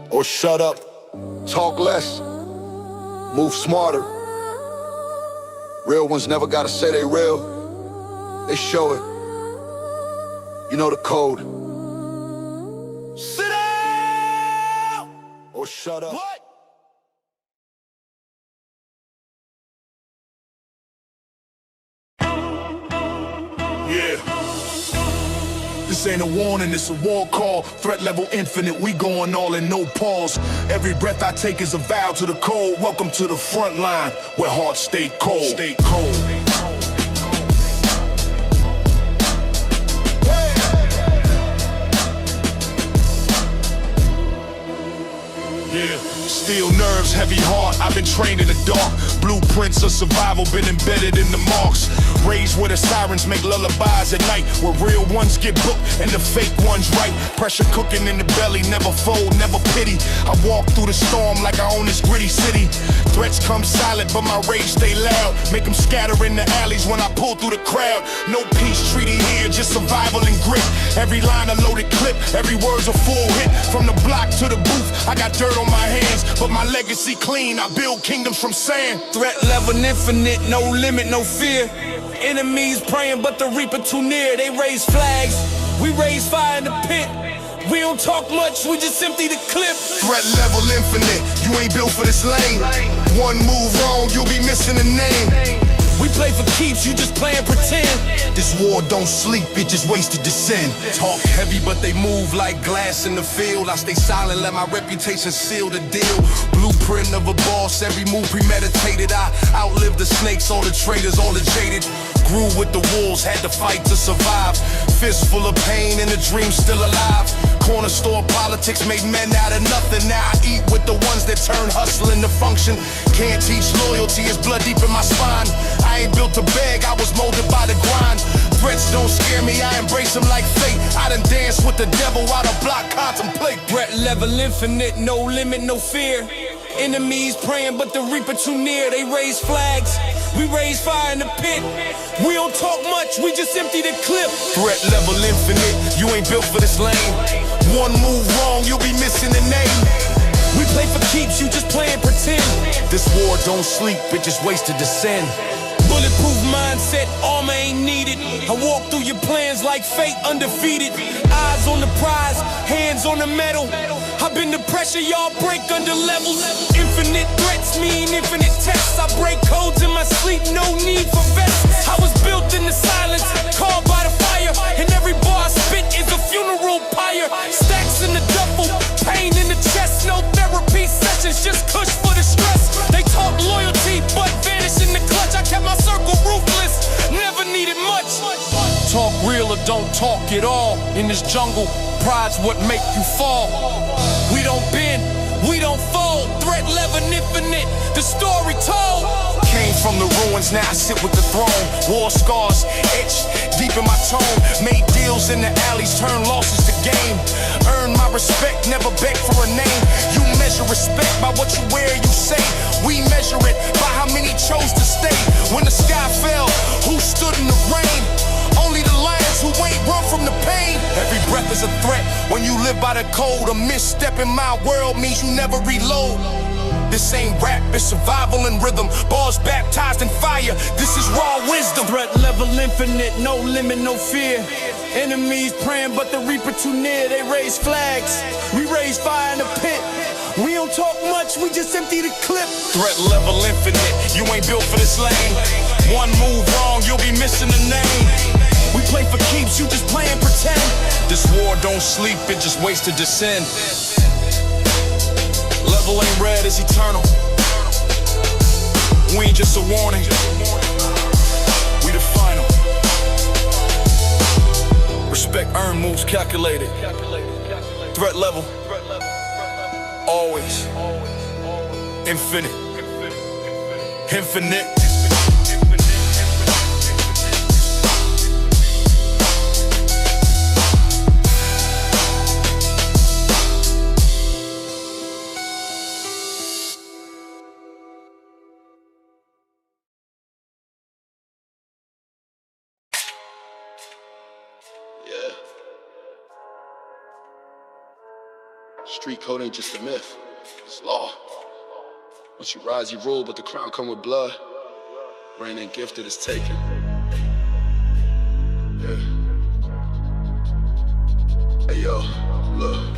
Or shut up. talk less, move smarter. Real ones never gotta say they real, they show it. You know the code. shut up. What? Yeah. This ain't a warning, it's a war call. Threat level infinite, we going all in, no pause. Every breath I take is a vow to the cold. Welcome to the front line, where hearts stay cold. Stay cold. Yeah. Steel nerves, heavy heart, I've been trained in the dark. Blueprints of survival been embedded in the marks. Raised where the sirens make lullabies at night, where real ones get booked and the fake ones right. Pressure cooking in the belly, never fold, never pity. I walk through the storm like I own this gritty city. Threats come silent, but my rage stay loud. Make them scatter in the alleys when I pull through the crowd. No peace treaty here, just survival and grit. Every line a loaded clip, every word's a full hit. From the block to the booth, I got dirt on my hands, but my legacy clean, I build kingdoms from sand. Threat level infinite, no limit, no fear. Enemies praying, but the reaper too near. They raise flags, we raise fire in the pit. We don't talk much, we just empty the clip. Threat level infinite, you ain't built for this lane. One move wrong, you'll be missing a name. We play for keeps, you just playing pretend. This war don't sleep, it just wasted the sin. Talk heavy, but they move like glass in the field. I stay silent, let my reputation seal the deal. Blueprint of a boss, every move premeditated. I outlived the snakes, all the traitors, all the jaded. Grew with the wolves, had to fight to survive. Fist full of pain and the dream still alive. Corner store politics made men out of nothing. Now I eat with the ones that turn hustle into function. Can't teach loyalty, it's blood deep in my spine. I ain't built to beg, I was molded by the grind. Threats don't scare me, I embrace them like fate. I done danced with the devil while the block contemplate. Threat level infinite, no limit, no fear. Enemies praying, but the reaper too near. They raise flags, we raise fire in the pit. We don't talk much, we just empty the clip. Threat level infinite, you ain't built for this lane. One move wrong, you'll be missing the name. We play for keeps, you just playing pretend. This war don't sleep, it just wasted the sin. Bulletproof mindset, armor ain't needed. I walk through your plans like fate undefeated. Eyes on the prize, hands on the metal. I've been the pressure, y'all break under levels. Infinite threats mean infinite tests. I break codes in my sleep, no need for vests. I was built in the silence, called by the fire. And every bar I spit is a funeral pyre. Stacks in the duffel, pain in the chest. No therapy sessions, just cush for the stress. They talk loyalty, but vanish in the clutch. I kept my circle ruthless, never needed much. Talk real or don't talk at all. In this jungle, pride's what make you fall. We don't bend, we don't fold. Threat level infinite, the story told. Came from the ruins, now I sit with the throne. War scars etched deep in my tone. Made deals in the alleys, turned losses to gain. Earned my respect, never beg for a name. You measure respect by what you wear, you say. We measure it by how many chose to stay. When the sky fell, who stood in the rain? Only the lions who ain't run from the pain. Every breath is a threat when you live by the code. A misstep in my world means you never reload. This ain't rap, it's survival and rhythm. Bars baptized in fire, this is raw wisdom. Threat level infinite, no limit, no fear. Enemies praying, but the reaper too near. They raise flags, we raise fire in the pit. We don't talk much, we just empty the clip. Threat level infinite, you ain't built for this lane. One move wrong, you'll be missing a name. We play for keeps, you just playing pretend. This war don't sleep, it just wasted the sin. Level ain't red, it's eternal. We ain't just a warning, we the final. Respect earned, moves calculated. Threat level, always infinite. Infinite. Street code ain't just a myth, it's law. Once you rise, you rule, but the crown come with blood. Reign ain't gifted, it's taken. Yeah. Hey yo, look.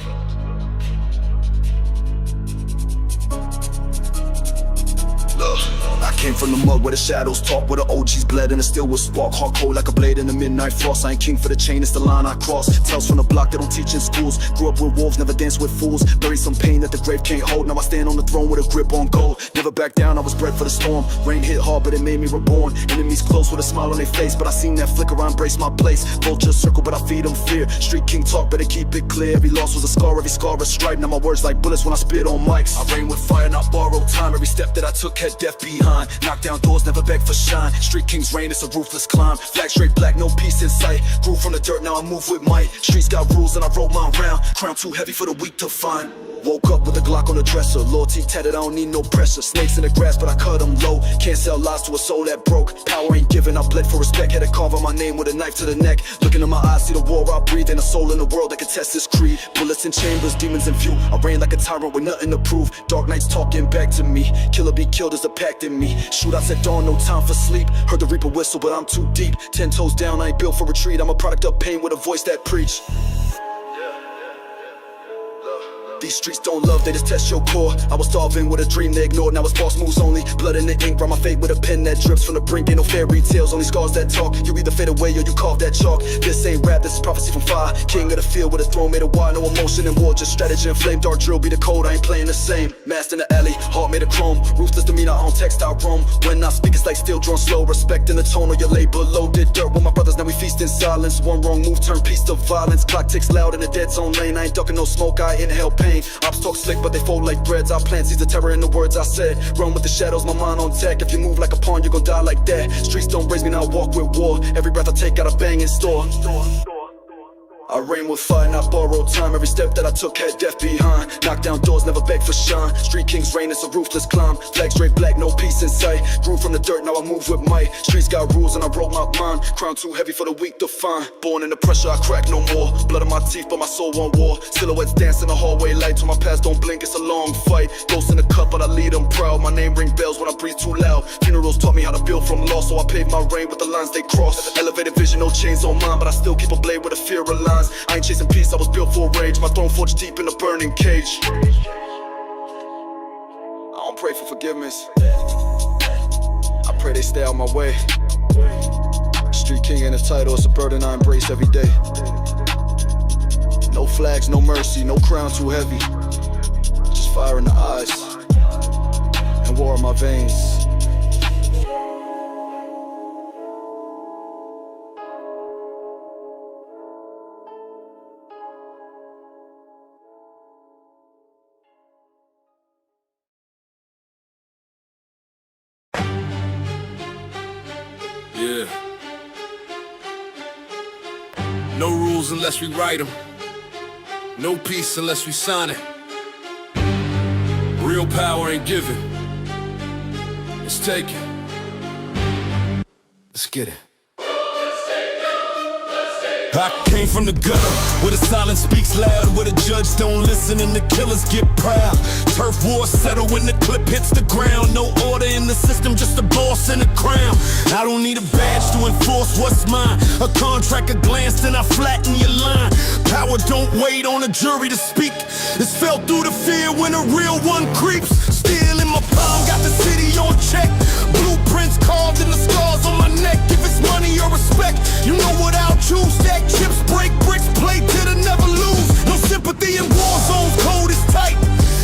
Came from the mud where the shadows talk, where the OGs bled and it still will spark. Hard cold like a blade in the midnight frost. I ain't king for the chain, it's the line I cross. Tales from the block they don't teach in schools. Grew up with wolves, never danced with fools. Buried some pain that the grave can't hold. Now I stand on the throne with a grip on gold. Never back down, I was bred for the storm. Rain hit hard but it made me reborn. Enemies close with a smile on their face, but I seen that flicker, I embrace my place. Vultures circle but I feed them fear. Street king talk, better keep it clear. Every loss was a scar, every scar a stripe. Now my words like bullets when I spit on mics. I reign with fire, not borrowed time. Every step that I took had death behind. Knock down doors, never beg for shine. Street king's reign, it's a ruthless climb. Flag straight black, no peace in sight. Grew from the dirt, now I move with might. Streets got rules and I wrote mine round. Crown too heavy for the weak to find. Woke up with a Glock on the dresser. Loyalty tatted, I don't need no pressure. Snakes in the grass, but I cut them low. Can't sell lies to a soul that broke. Power ain't given, I bled for respect. Had to carve out my name with a knife to the neck. Looking in my eyes, see the war I breathe. And a soul in the world that can test this creed. Bullets in chambers, demons in view. I reign like a tyrant with nothing to prove. Dark nights talking back to me. Killer be killed as a pact in me. Shootouts at dawn, no time for sleep. Heard the reaper whistle, but I'm too deep. 10 toes down, I ain't built for retreat. I'm a product of pain with a voice that preach. These streets don't love, they just test your core. I was starving with a dream they ignored. Now it's boss moves only. Blood in the ink, write my fate with a pen that drips from the brink. Ain't no fairy tales, only scars that talk. You either fade away or you carve that chalk. This ain't rap, this is prophecy from fire. King of the field with a throne made of wire. No emotion in war, just strategy and flame. Dark drill be the code, I ain't playing the same. Masked in the alley, heart made of chrome. Ruthless demeanor on textile roam. When I speak it's like steel drawn slow. Respect in the tone or your label loaded. Dirt with my brothers, now we feast in silence. One wrong move turn peace to violence. Clock ticks loud in the dead zone lane. I ain't ducking no smoke, I inhale pain. Ops talk slick but they fold like breads. I plant seeds of terror in the words I said. Run with the shadows, my mind on tech. If you move like a pawn, you gon' die like that. Streets don't raise me, now I walk with war. Every breath I take, got a bang in store. I reign with fire, not borrowed time. Every step that I took had death behind. Knock down doors, never beg for shine. Street king's reign, it's a ruthless climb. Flag straight black, no peace in sight. Grew from the dirt, now I move with might. Streets got rules and I wrote my mind. Crown too heavy for the weak to find. Born in the pressure, I crack no more. Blood on my teeth, but my soul won war. Silhouettes dance in the hallway light. Till my past don't blink, it's a long fight. Ghosts in the cup, but I lead them proud. My name ring bells when I breathe too loud. Funerals taught me how to build from loss, so I paved my reign with the lines they cross. Elevated vision, no chains on mine, but I still keep a blade with a fear of lines. I ain't chasing peace, I was built for rage. My throne forged deep in a burning cage. I don't pray for forgiveness, I pray they stay out my way. Street king ain't a title, it's a burden I embrace every day. No flags, no mercy, no crown too heavy. Just fire in the eyes and war in my veins. Yeah. No rules unless we write them. No peace unless we sign it. Real power ain't given, it's taken. Let's get it. I came from the gutter, where the silence speaks loud, where the judge don't listen and the killers get proud. Turf wars settle when the clip hits the ground. No order in the system, just a boss and a crown. I don't need a badge to enforce what's mine. A contract, a glance, then I flatten your line. Power don't wait on a jury to speak. It's felt through the fear when a real one creeps. Steel in my palm, got the city on check. Blueprints carved in the scars on my neck. If it's money or respect, you know what I'll choose. Stack chips, break bricks, play till to never lose. No sympathy in war zones, code is tight.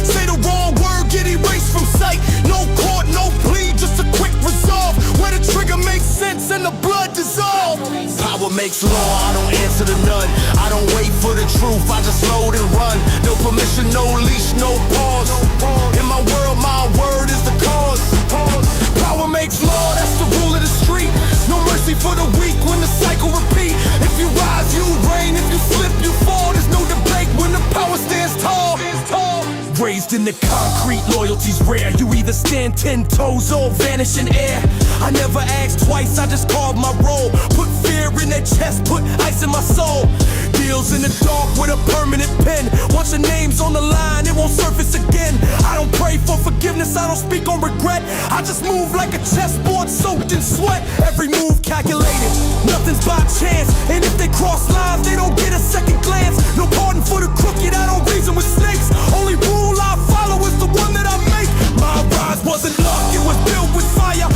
Say the wrong word, get erased from sight. No court, no plea, just a quick resolve. Where the trigger makes sense and the blood dissolves. Power makes law, I don't answer to none. I don't wait for the truth, I just load and run. No permission, no leash, no pause. In my world, my word is the cause. Power makes law, that's the rule of the street. No mercy for the weak when the cycle repeat. If you rise, you reign. If you slip, you fall. There's no debate when the power stands tall. Raised in the concrete, loyalty's rare. You either stand 10 toes or vanish in air. I never asked twice, I just carved my role. Put fear in their chest, put ice in my soul. Deals in the dark with a permanent pen. Once your name's on the line, it won't surface again. I don't pray for forgiveness, I don't speak on regret. I just move like a chessboard soaked in sweat. Every move calculated, nothing's by chance. And if they cross lines, they don't get a second glance. No pardon for the crooked, I don't reason with snakes. Only rule I follow is the one that I make. My rise wasn't luck, it was built with fire.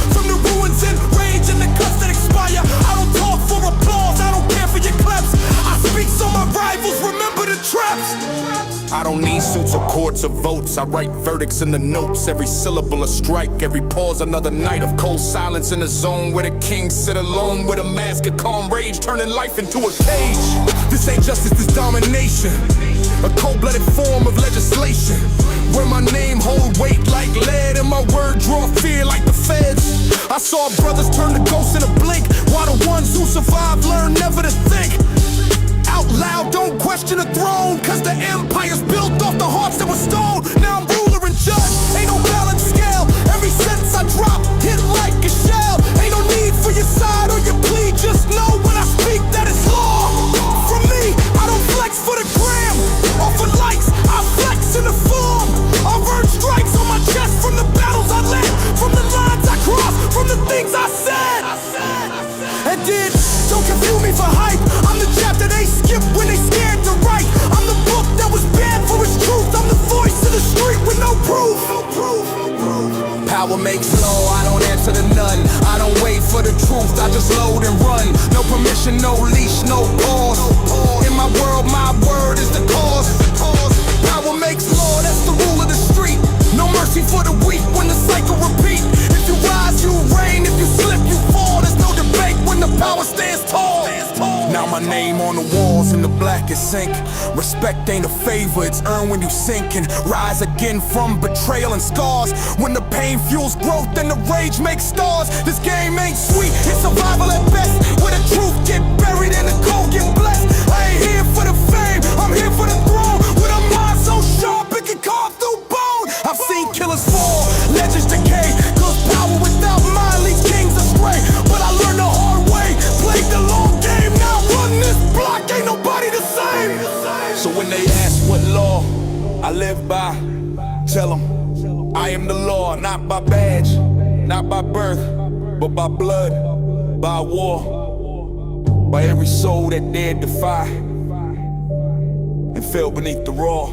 I don't need suits or courts or votes. I write verdicts in the notes. Every syllable a strike, every pause another night of cold silence in a zone where the kings sit alone with a mask of calm rage, turning life into a cage. This ain't justice, this domination. A cold-blooded form of legislation, where my name hold weight like lead and my word draw fear like the feds. I saw brothers turn to ghosts in a blink, while the ones who survived learn never to think out loud, don't question the throne, cause the empire's built off the hearts that were stone. Now I'm ruler and judge, ain't no balance scale. Every sentence I drop, hit like a shell. Ain't no need for your side or your plea, just know when I speak that it's law. From me, I don't flex for the gram, or for likes, I flex in the form. I've earned strikes on my chest from the battles I led, from the lines I crossed, from the things I said. And did, don't confuse me for hype. I'm the chapter they skip when they scared to write. I'm the book that was banned for its truth. I'm the voice of the street with no proof. Power makes law, I don't answer to none. I don't wait for the truth, I just load and run. No permission, no leash, no pause. In my world, my word is the cause. Power makes law, that's the rule of the street. No mercy for the weak when the cycle repeat. If you rise, you reign. If you slip, you fall. There's no debate when the power stands tall. Now my name on the walls in the blackest ink. Respect ain't a favor, it's earned when you sink and rise again from betrayal and scars. When the pain fuels growth and the rage makes stars. This game ain't sweet, it's survival at best, where the truth get buried and the cold get blessed. I ain't here for the fame, I'm here for the throne. With a mind so sharp it can carve through bone. I've seen killers fall, legends decay, cause power without mind leads kings astray. But I learned the hard way, played the long game. Now run this block, ain't nobody the same. So when they ask what law I live by, tell them I am the law, not by badge, not by birth, but by blood, by war, by every soul that dared defy and fell beneath the raw.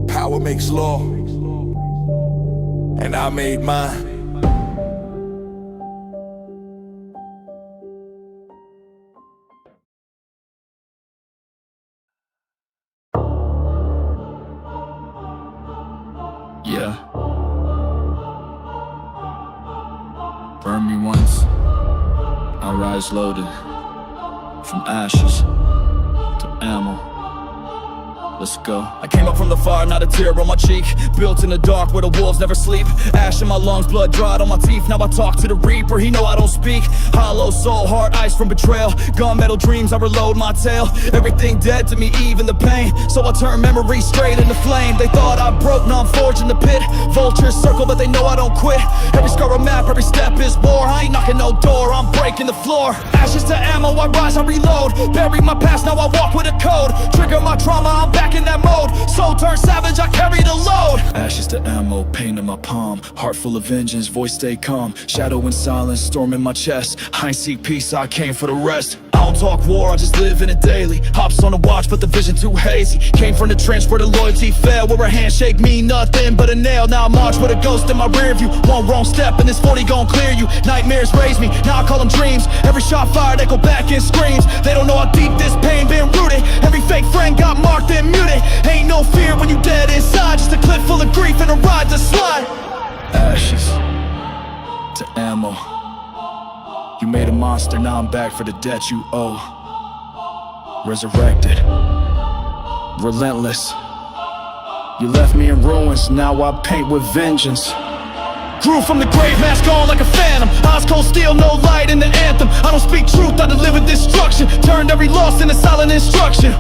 Power makes law, and I made mine. Yeah. Burn me once, I rise loaded. From ashes to ammo. Let's go. I came up from the fire, not a tear on my cheek. Built in the dark where the wolves never sleep. Ash in my lungs, blood dried on my teeth. Now I talk to the reaper, he know I don't speak. Hollow soul, hard ice from betrayal. Gunmetal dreams, I reload my tale. Everything dead to me, even the pain. So I turn memories straight into flame. They thought I broke, now I'm forging the pit. Vultures circle, but they know I don't quit. Every scar a map, every step is war. I ain't knocking no door, I'm breaking the floor. Ashes to ammo, I rise, I reload. Bury my past, now I walk with a code. Trigger my trauma, I'm back in that mode. Soul turned savage, I carry the load. Ashes to ammo, pain in my palm. Heart full of vengeance, voice stay calm. Shadow and silence, storm in my chest. I ain't seek peace, I came for the rest. I don't talk war, I just live in it daily. Hops on the watch, but the vision too hazy. Came from the trench where the loyalty fell, where a handshake mean nothing but a nail. Now I march with a ghost in my rear view. One wrong step and this 40 gon' clear you. Nightmares raise me, now I call them dreams. Every shot fired, echo back in screams. They don't know how deep this pain been rooted. Every fake friend got marked and muted. Ain't no fear when you dead inside. Just a clip full of grief and a ride to slide. Ashes to ammo. You made a monster, now I'm back for the debt you owe. Resurrected, relentless. You left me in ruins, now I paint with vengeance. Grew from the grave, mask on like a phantom. Eyes cold steel, no light in the anthem. I don't speak truth, I deliver destruction. Turned every loss into silent instruction.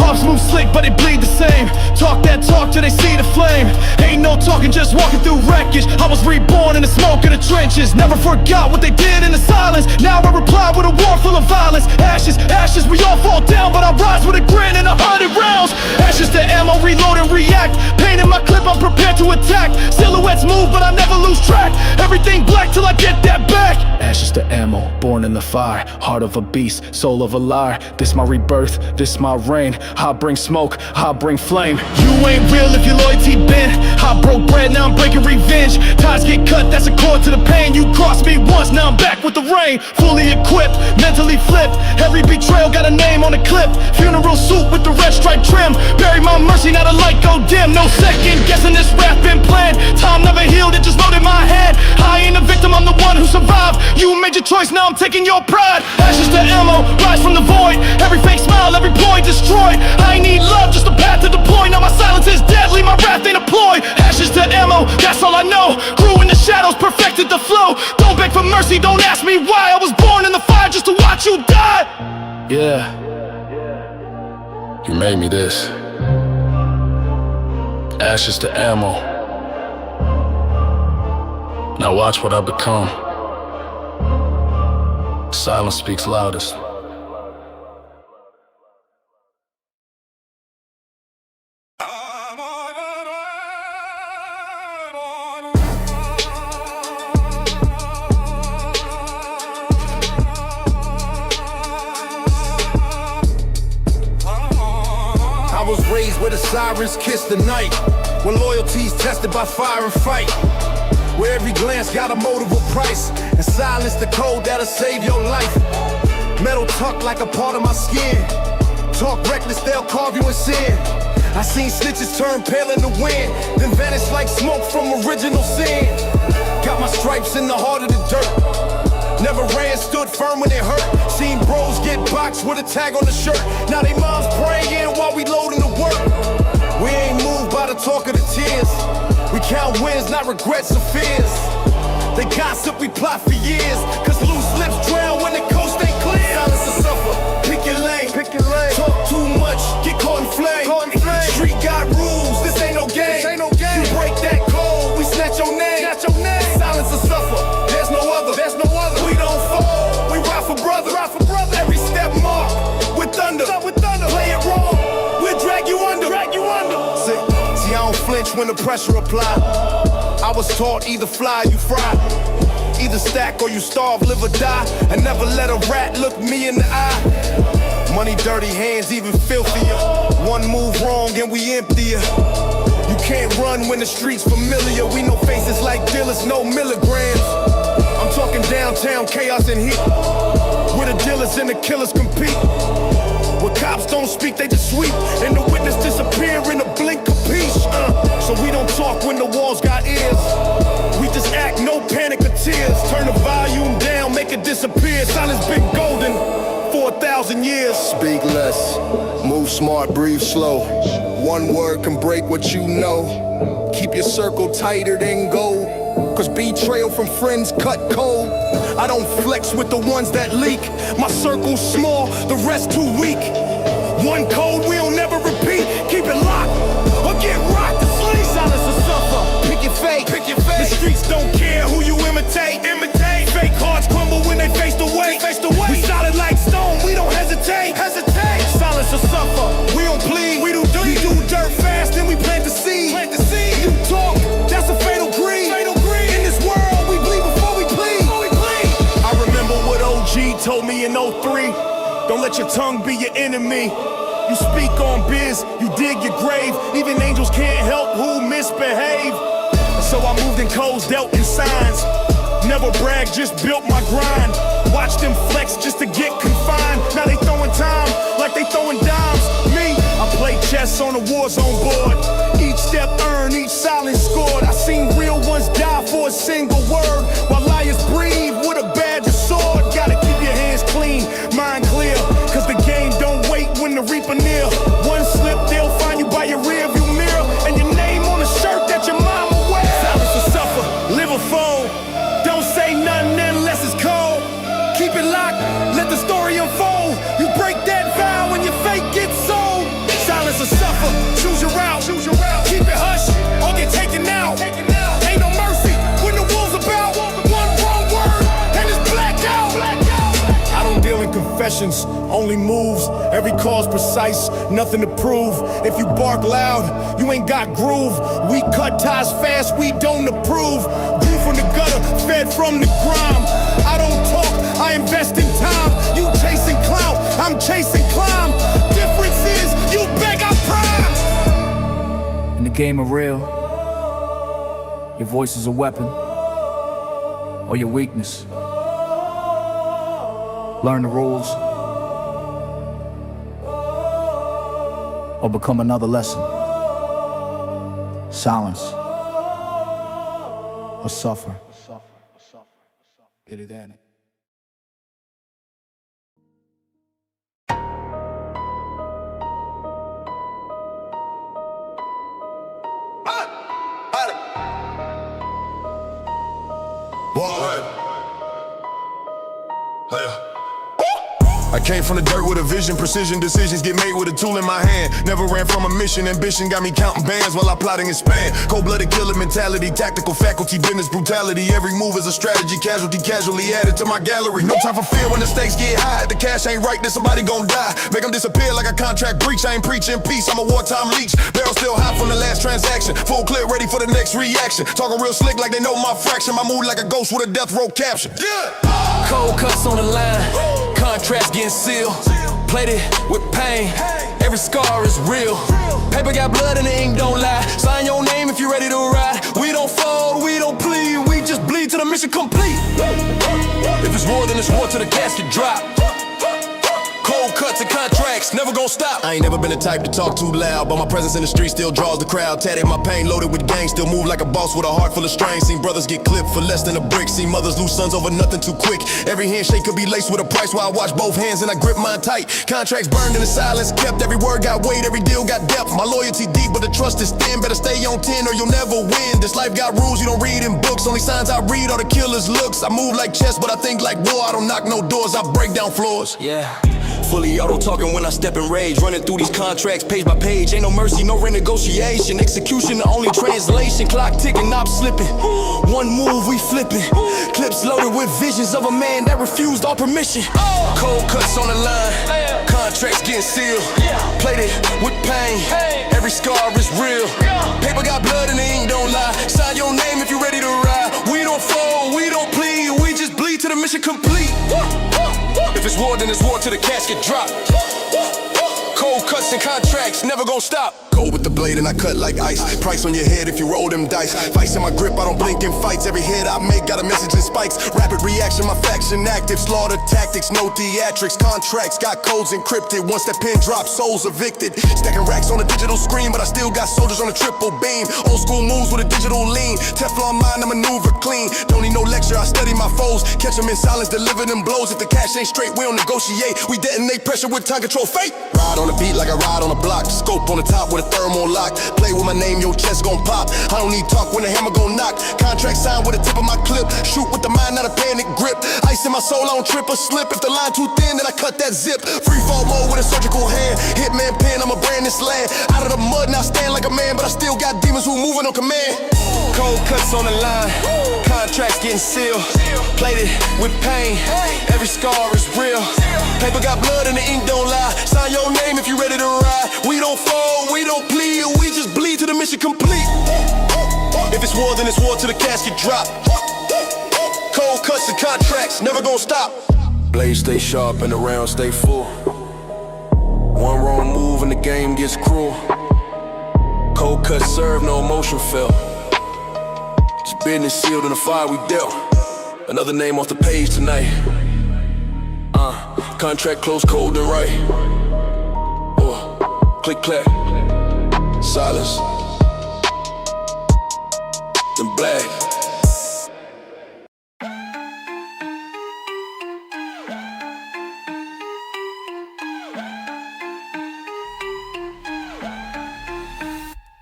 Hops move slick, but they bleed the same. Talk that talk till they see the flame. Ain't no talking, just walking through wreckage. I was reborn in the smoke of the trenches. Never forgot what they did in the silence. Now I reply with a war full of violence. Ashes, ashes, we all fall down, but I rise with a grin and 100 rounds. Ashes to ammo, reload and react. Pain in my clip, I'm prepared to attack. Silhouettes move, but I never lose track. Everything black till I get that back. Ashes to ammo, born in the fire. Heart of a beast, soul of a liar. This my rebirth, this my reign. I bring smoke, I bring flame. You ain't real if your loyalty bent. I broke bread, now I'm breaking revenge. Ties get cut, that's a cord to the pain. You crossed me once, now I'm back with the rain. Fully equipped, mentally flipped. Every betrayal got a name on the clip. Funeral suit with the red stripe trim. Bury my mercy, no dim, no second guessing this rap been planned. Time never healed, it just loaded my head. I ain't a victim, I'm the one who survived. You made your choice, now I'm taking your pride. Ashes to ammo, rise from the void. Every fake smile, every ploy destroyed. I need love, just a path to deploy. Now my silence is deadly, my wrath ain't a ploy. Ashes to ammo, that's all I know. Grew in the shadows, perfected the flow. Don't beg for mercy, don't ask me why. I was born in the fire just to watch you die. Yeah, you made me this. Ashes to ammo. Now watch what I become. Silence speaks loudest. I was raised where the sirens kiss the night, where loyalty's tested by fire and fight, where every glance got a motive or price, and silence the code that'll save your life. Metal tucked like a part of my skin. Talk reckless, they'll carve you in sin. I seen snitches turn pale in the wind, then vanish like smoke from original sin. Got my stripes in the heart of the dirt. Never ran, stood firm when it hurt. Seen bros get boxed with a tag on the shirt. Now they moms praying while we loading the work. We ain't moved by the talk of the tears. We count wins, not regrets or fears. They gossip, we plot for years. Cause loose lips drown when the coast ain't clear. Silence to suffer, pick your lane. Talk too much, get caught in flame. Street got rules, this ain't no game. You break that code, we snatch your name. Silence to suffer, there's no other. We don't fall, we ride for brother. Every step marked with thunder. Play it wrong, we'll drag you under. See, I don't flinch when the pressure apply. I was taught either fly or you fry. Either stack or you starve, live or die. And never let a rat look me in the eye. Money, dirty hands, even filthier. One move wrong and we emptier. You can't run when the street's familiar. We know faces like dealers, no milligrams. I'm talking downtown chaos and heat, where the dealers and the killers compete. Where cops don't speak, they just sweep, and the witness disappear in a blink of peace. So we don't talk when the walls got ears. We just act, no panic or tears. Turn the volume down, make it disappear. Silence been golden for 1,000 years. Speak less, move smart, breathe slow. One word can break what you know. Keep your circle tighter than gold. Cause betrayal from friends cut cold. I don't flex with the ones that leak. My circle's small, the rest too weak. One code we'll never repeat. Keep it locked or get rocked to sleep. Silence or suffer, pick your fate. The streets don't care who you imitate. Fake hearts crumble when they face the weight. We solid like stone, we don't hesitate. Silence or suffer, we don't plead. We do dirt fast, then we plant the seed. You talk, that's a fatal greed. In this world, we bleed before we plead. I remember what OG told me in 03. Don't let your tongue be your enemy. You speak on biz, you dig your grave. Even angels can't help who misbehave. So I moved in codes, dealt in signs. Never brag, just built my grind. Watch them flex just to get confined. Now they throwing time like they throwing dimes. Me, I play chess on a war zone board. Each step earned, each silence scored. I seen real ones die for a single word, while liars breathe with a badge of sword. Gotta keep your hands clean, mind clear, cause the game don't wait when the reaper near. One slip, they'll find you by your rear view mirror, and your name on a shirt that your mama wears. Silence or suffer, live or fold. Don't say nothing unless it's cold. Keep it locked, let the story unfold. You break that vow when your fate gets sold. Silence or suffer, choose your route. Keep it hush or get taken out. Ain't no mercy when the wolves about. One wrong word and it's blackout. I don't deal in confessions, only moves. Every cause precise, nothing to prove. If you bark loud, you ain't got groove. We cut ties fast, we don't approve. Grew from the gutter, fed from the grime. I don't talk, I invest in time. You chasing clout, I'm chasing climb. Difference is, you beg our prime. In the game of real, your voice is a weapon or your weakness. Learn the rules or become another lesson. Silence or suffer. Get it in. I came from the dirt with a vision, precision decisions get made with a tool in my hand. Never ran from a mission, ambition got me counting bands while I plotting and span. Cold-blooded killer mentality, tactical faculty, business brutality. Every move is a strategy, casualty casually added to my gallery. No time for fear when the stakes get high. If the cash ain't right, then somebody gon' die. Make them disappear like a contract breach. I ain't preaching peace, I'm a wartime leech. Barrel still hot from the last transaction. Full clip ready for the next reaction. Talking real slick like they know my fraction. My mood like a ghost with a death row caption. Yeah. Cold cuts on the line, contracts getting sealed. Plated with pain, every scar is real. Paper got blood and the ink don't lie. Sign your name if you're ready to ride. We don't fold, we don't plead, we just bleed till the mission complete. If it's war, then it's war till the casket drop. Cold cuts and contracts, never gon' stop. I ain't never been the type to talk too loud, but my presence in the street still draws the crowd. Tatted my pain, loaded with gang, still move like a boss with a heart full of strain. Seen brothers get clipped for less than a brick. Seen mothers lose sons over nothing too quick. Every handshake could be laced with a price while I watch both hands and I grip mine tight. Contracts burned in the silence kept, every word got weight, every deal got depth. My loyalty deep, but the trust is thin. Better stay on 10 or you'll never win. This life got rules you don't read in books. Only signs I read are the killer's looks. I move like chess, but I think like war. I don't knock no doors, I break down floors. Yeah. Fully auto talking when I step in rage. Running through these contracts page by page. Ain't no mercy, no renegotiation. Execution the only translation. Clock ticking, knob slipping. One move, we flipping. Clips loaded with visions of a man that refused all permission. Cold cuts on the line, contracts getting sealed. Plated with pain, every scar is real. Paper got blood and the ink don't lie. Sign your name if you're ready to ride. We don't fold, we don't plead, we just bleed till the mission complete. If it's war, then it's war till the casket drop. Cold cuts and contracts, never gon' stop. Go with the blade and I cut like ice. Price on your head if you roll them dice. Vice in my grip, I don't blink in fights. Every hit I make got a message in spikes. Rapid reaction, my faction active. Slaughter tactics, no theatrics. Contracts got codes encrypted. Once that pin drops, souls evicted. Stacking racks on a digital screen, but I still got soldiers on a triple beam. Old school moves with a digital lean. Teflon mind, I maneuver clean. Don't need no lecture, I study my foes. Catch them in silence, deliver them blows. If the cash ain't straight, we don't negotiate. We detonate pressure with time control fate. Ride on the beat like I ride on a block. Scope on the top with a thermal lock. Play with my name, your chest gon' pop. I don't need talk when the hammer gon' knock. Contract signed with the tip of my clip. Shoot with the mind, not a panic grip. Ice in my soul, I don't trip or slip. If the line too thin, then I cut that zip. Free fall mode with a surgical hand. Hitman pen, I'ma brand this land. Out of the mud, now stand like a man, but I still got demons who moving on command. Cold cuts on the line, contracts getting sealed. Plated with pain, every scar is real. Paper got blood and the ink don't lie. Sign your name if you ready to ride. We don't fold, we don't plead, we just bleed till the mission complete. If it's war, then it's war till the casket drop. Cold cuts and contracts, never gon' stop. Blade stay sharp and the round stay full. One wrong move and the game gets cruel. Cold cuts serve, no emotion felt. Just business sealed in the fire we dealt. Another name off the page tonight. Contract close, cold and right. Click clack, silence, then black.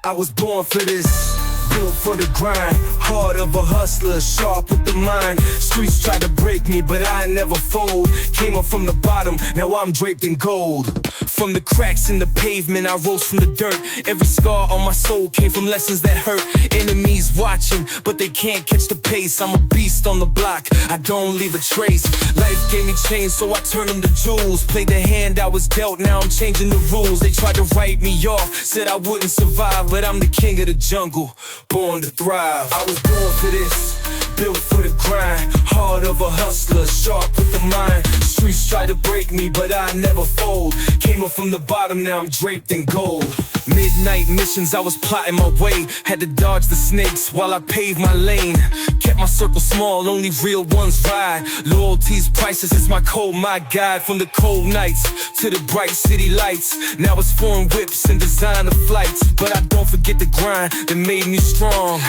I was born for this, built for the grind. Heart of a hustler, sharp with the mind. Streets tried to break me, but I never fold. Came up from the bottom, now I'm draped in gold. From the cracks in the pavement, I rose from the dirt. Every scar on my soul came from lessons that hurt. Enemies watching, but they can't catch the pace. I'm a beast on the block, I don't leave a trace. Life gave me chains, so I turned them to jewels. Played the hand I was dealt, now I'm changing the rules. They tried to write me off, said I wouldn't survive, but I'm the king of the jungle, born to thrive. I was born for this, built for the grind. Heart of a hustler, sharp with the mind. Streets tried to break me, but I never fold. Came up from the bottom, now I'm draped in gold. Midnight missions, I was plotting my way. Had to dodge the snakes while I paved my lane. Kept my circle small, only real ones ride. Loyalty's priceless, it's my code, my guide. From the cold nights to the bright city lights. Now it's foreign whips and designer flights. But I don't forget the grind that made me strong.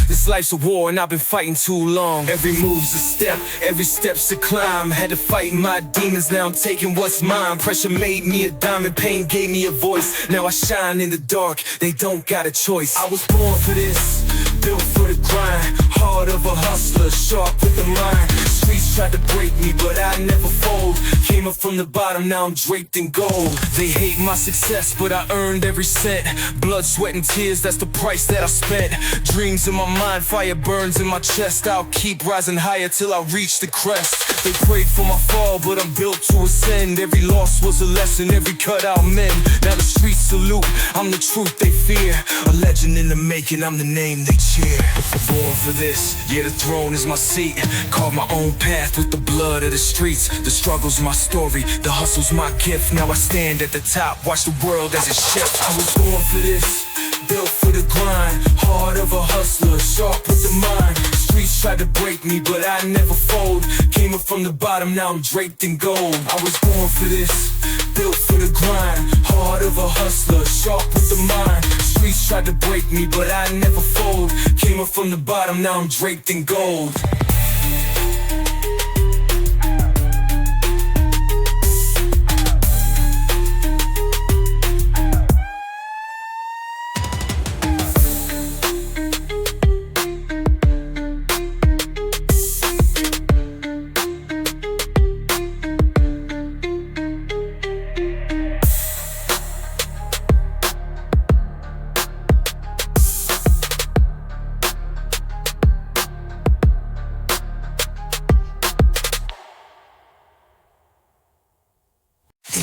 This life's a war and I've been fighting too long. Every move's a step, every step's a climb. Had to fight my demons, now I'm taking what's mine. Pressure made me a diamond, pain gave me a voice. Now I shine in the dark, they don't got a choice. I was born for this, built for the grind. Heart of a hustler, sharp with the mind. Streets tried to break me, but I never fold. Came up from the bottom, now I'm draped in gold. They hate my success, but I earned every cent. Blood, sweat, and tears, that's the price that I spent. Dreams in my mind, fire burns in my chest. I'll keep rising higher till I reach the crest. They prayed for my fall, but I'm built to ascend. Every loss was a lesson, every cut I'll mend. Now the streets salute, I'm the truth they fear. A legend in the making, I'm the name they cheer. Born for this, yeah, the throne is my seat. Carve my own path with the blood of the streets. The struggle's my story, the hustle's my gift. Now I stand at the top, watch the world as it shifts. I was born for this, built for the grind. Heart of a hustler, sharp with the mind. Streets tried to break me, but I never fold. Came up from the bottom, now I'm draped in gold. I was born for this, built for the grind. Heart of a hustler, sharp with the mind. Streets tried to break me, but I never fold. Came up from the bottom, now I'm draped in gold.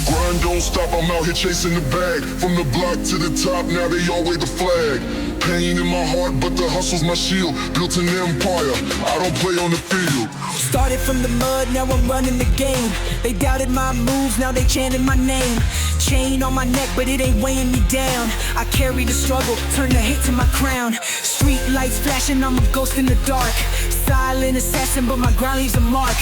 Grind don't stop, I'm out here chasing the bag. From the block to the top, now they all wave the flag. Pain in my heart, but the hustle's my shield. Built an empire, I don't play on the field. Started from the mud, now I'm running the game. They doubted my moves, now they chanted my name. Chain on my neck, but it ain't weighing me down. I carry the struggle, turn the hate to my crown. Street lights flashing, I'm a ghost in the dark. Silent assassin, but my grind leaves a mark.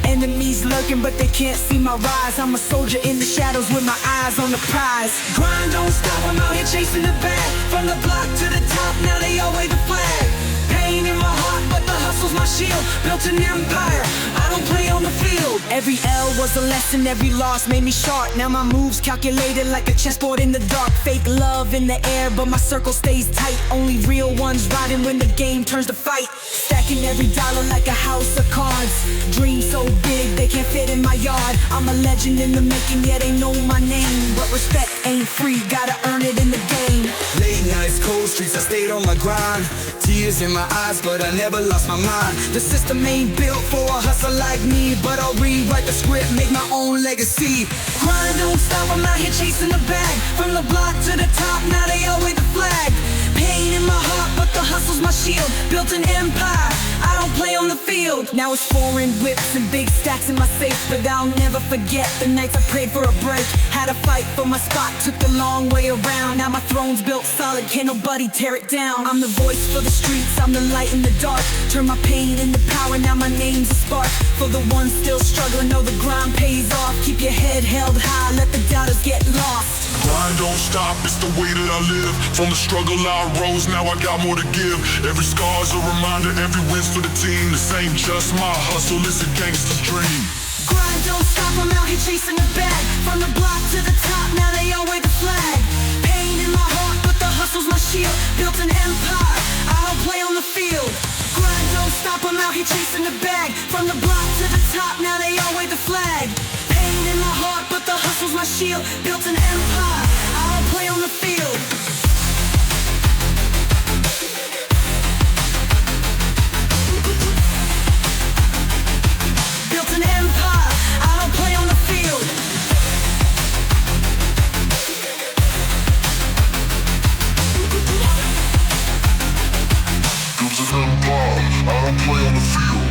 Enemies lurking, but they can't see my rise. I'm a soldier in the shadows with my eyes on the prize. Grind don't stop, I'm out here chasing the bag. From the block to the top, now they all wave the flag. Pain in my heart, but the hustle's my shield. Built an empire, I don't play on the field. Every L was a lesson, every loss made me sharp. Now my moves calculated like a chessboard in the dark. Fake love in the air, but my circle stays tight. Only real ones riding when the game turns to fight. Stacking every dollar like a house of cards. Dreams so big, they can't fit in my yard. I'm a legend in the making, yeah, they know my name. But respect ain't free, gotta earn it in the game. Late nights, cold streets, I stayed on my grind. Tears in my eyes, but I never lost my mind. The system ain't built for a hustler like me, but I'll rewrite the script, make my own legacy. Grind don't stop, I'm out here chasing the bag. From the block to the top, now they all wave the flag. Pain in my heart, but the hustle's my shield. Built an empire, I don't play on the field. Now it's foreign whips and big stacks in my safe, but I'll never forget the nights I prayed for a break. Had to fight for my spot, took the long way around. Now my throne's built solid, can't nobody tear it down. I'm the voice for the streets, I'm the light in the dark. Turn my pain into power, now my name's a spark. For the ones still struggling, know the grind pays off. Keep your head held high, let the doubters get lost. Grind don't stop, it's the way that I live. From the struggle I rose, now I got more to give. Every scar's a reminder, every win's for the team. This ain't just my hustle, it's a gangster's dream. Grind don't stop, I'm out here chasing the bag. From the block to the top, now they all wave the flag. Pain in my heart, but the hustle's my shield. Built an empire, I don't play on the field. Grind don't stop, I'm out here chasing the bag. From the block to the top, now they all wave the flag. Pain in my heart, but the hustle's my shield. Built an empire, I don't play on the field. Built an empire, I don't play on the field. Built an empire, I don't play on the field.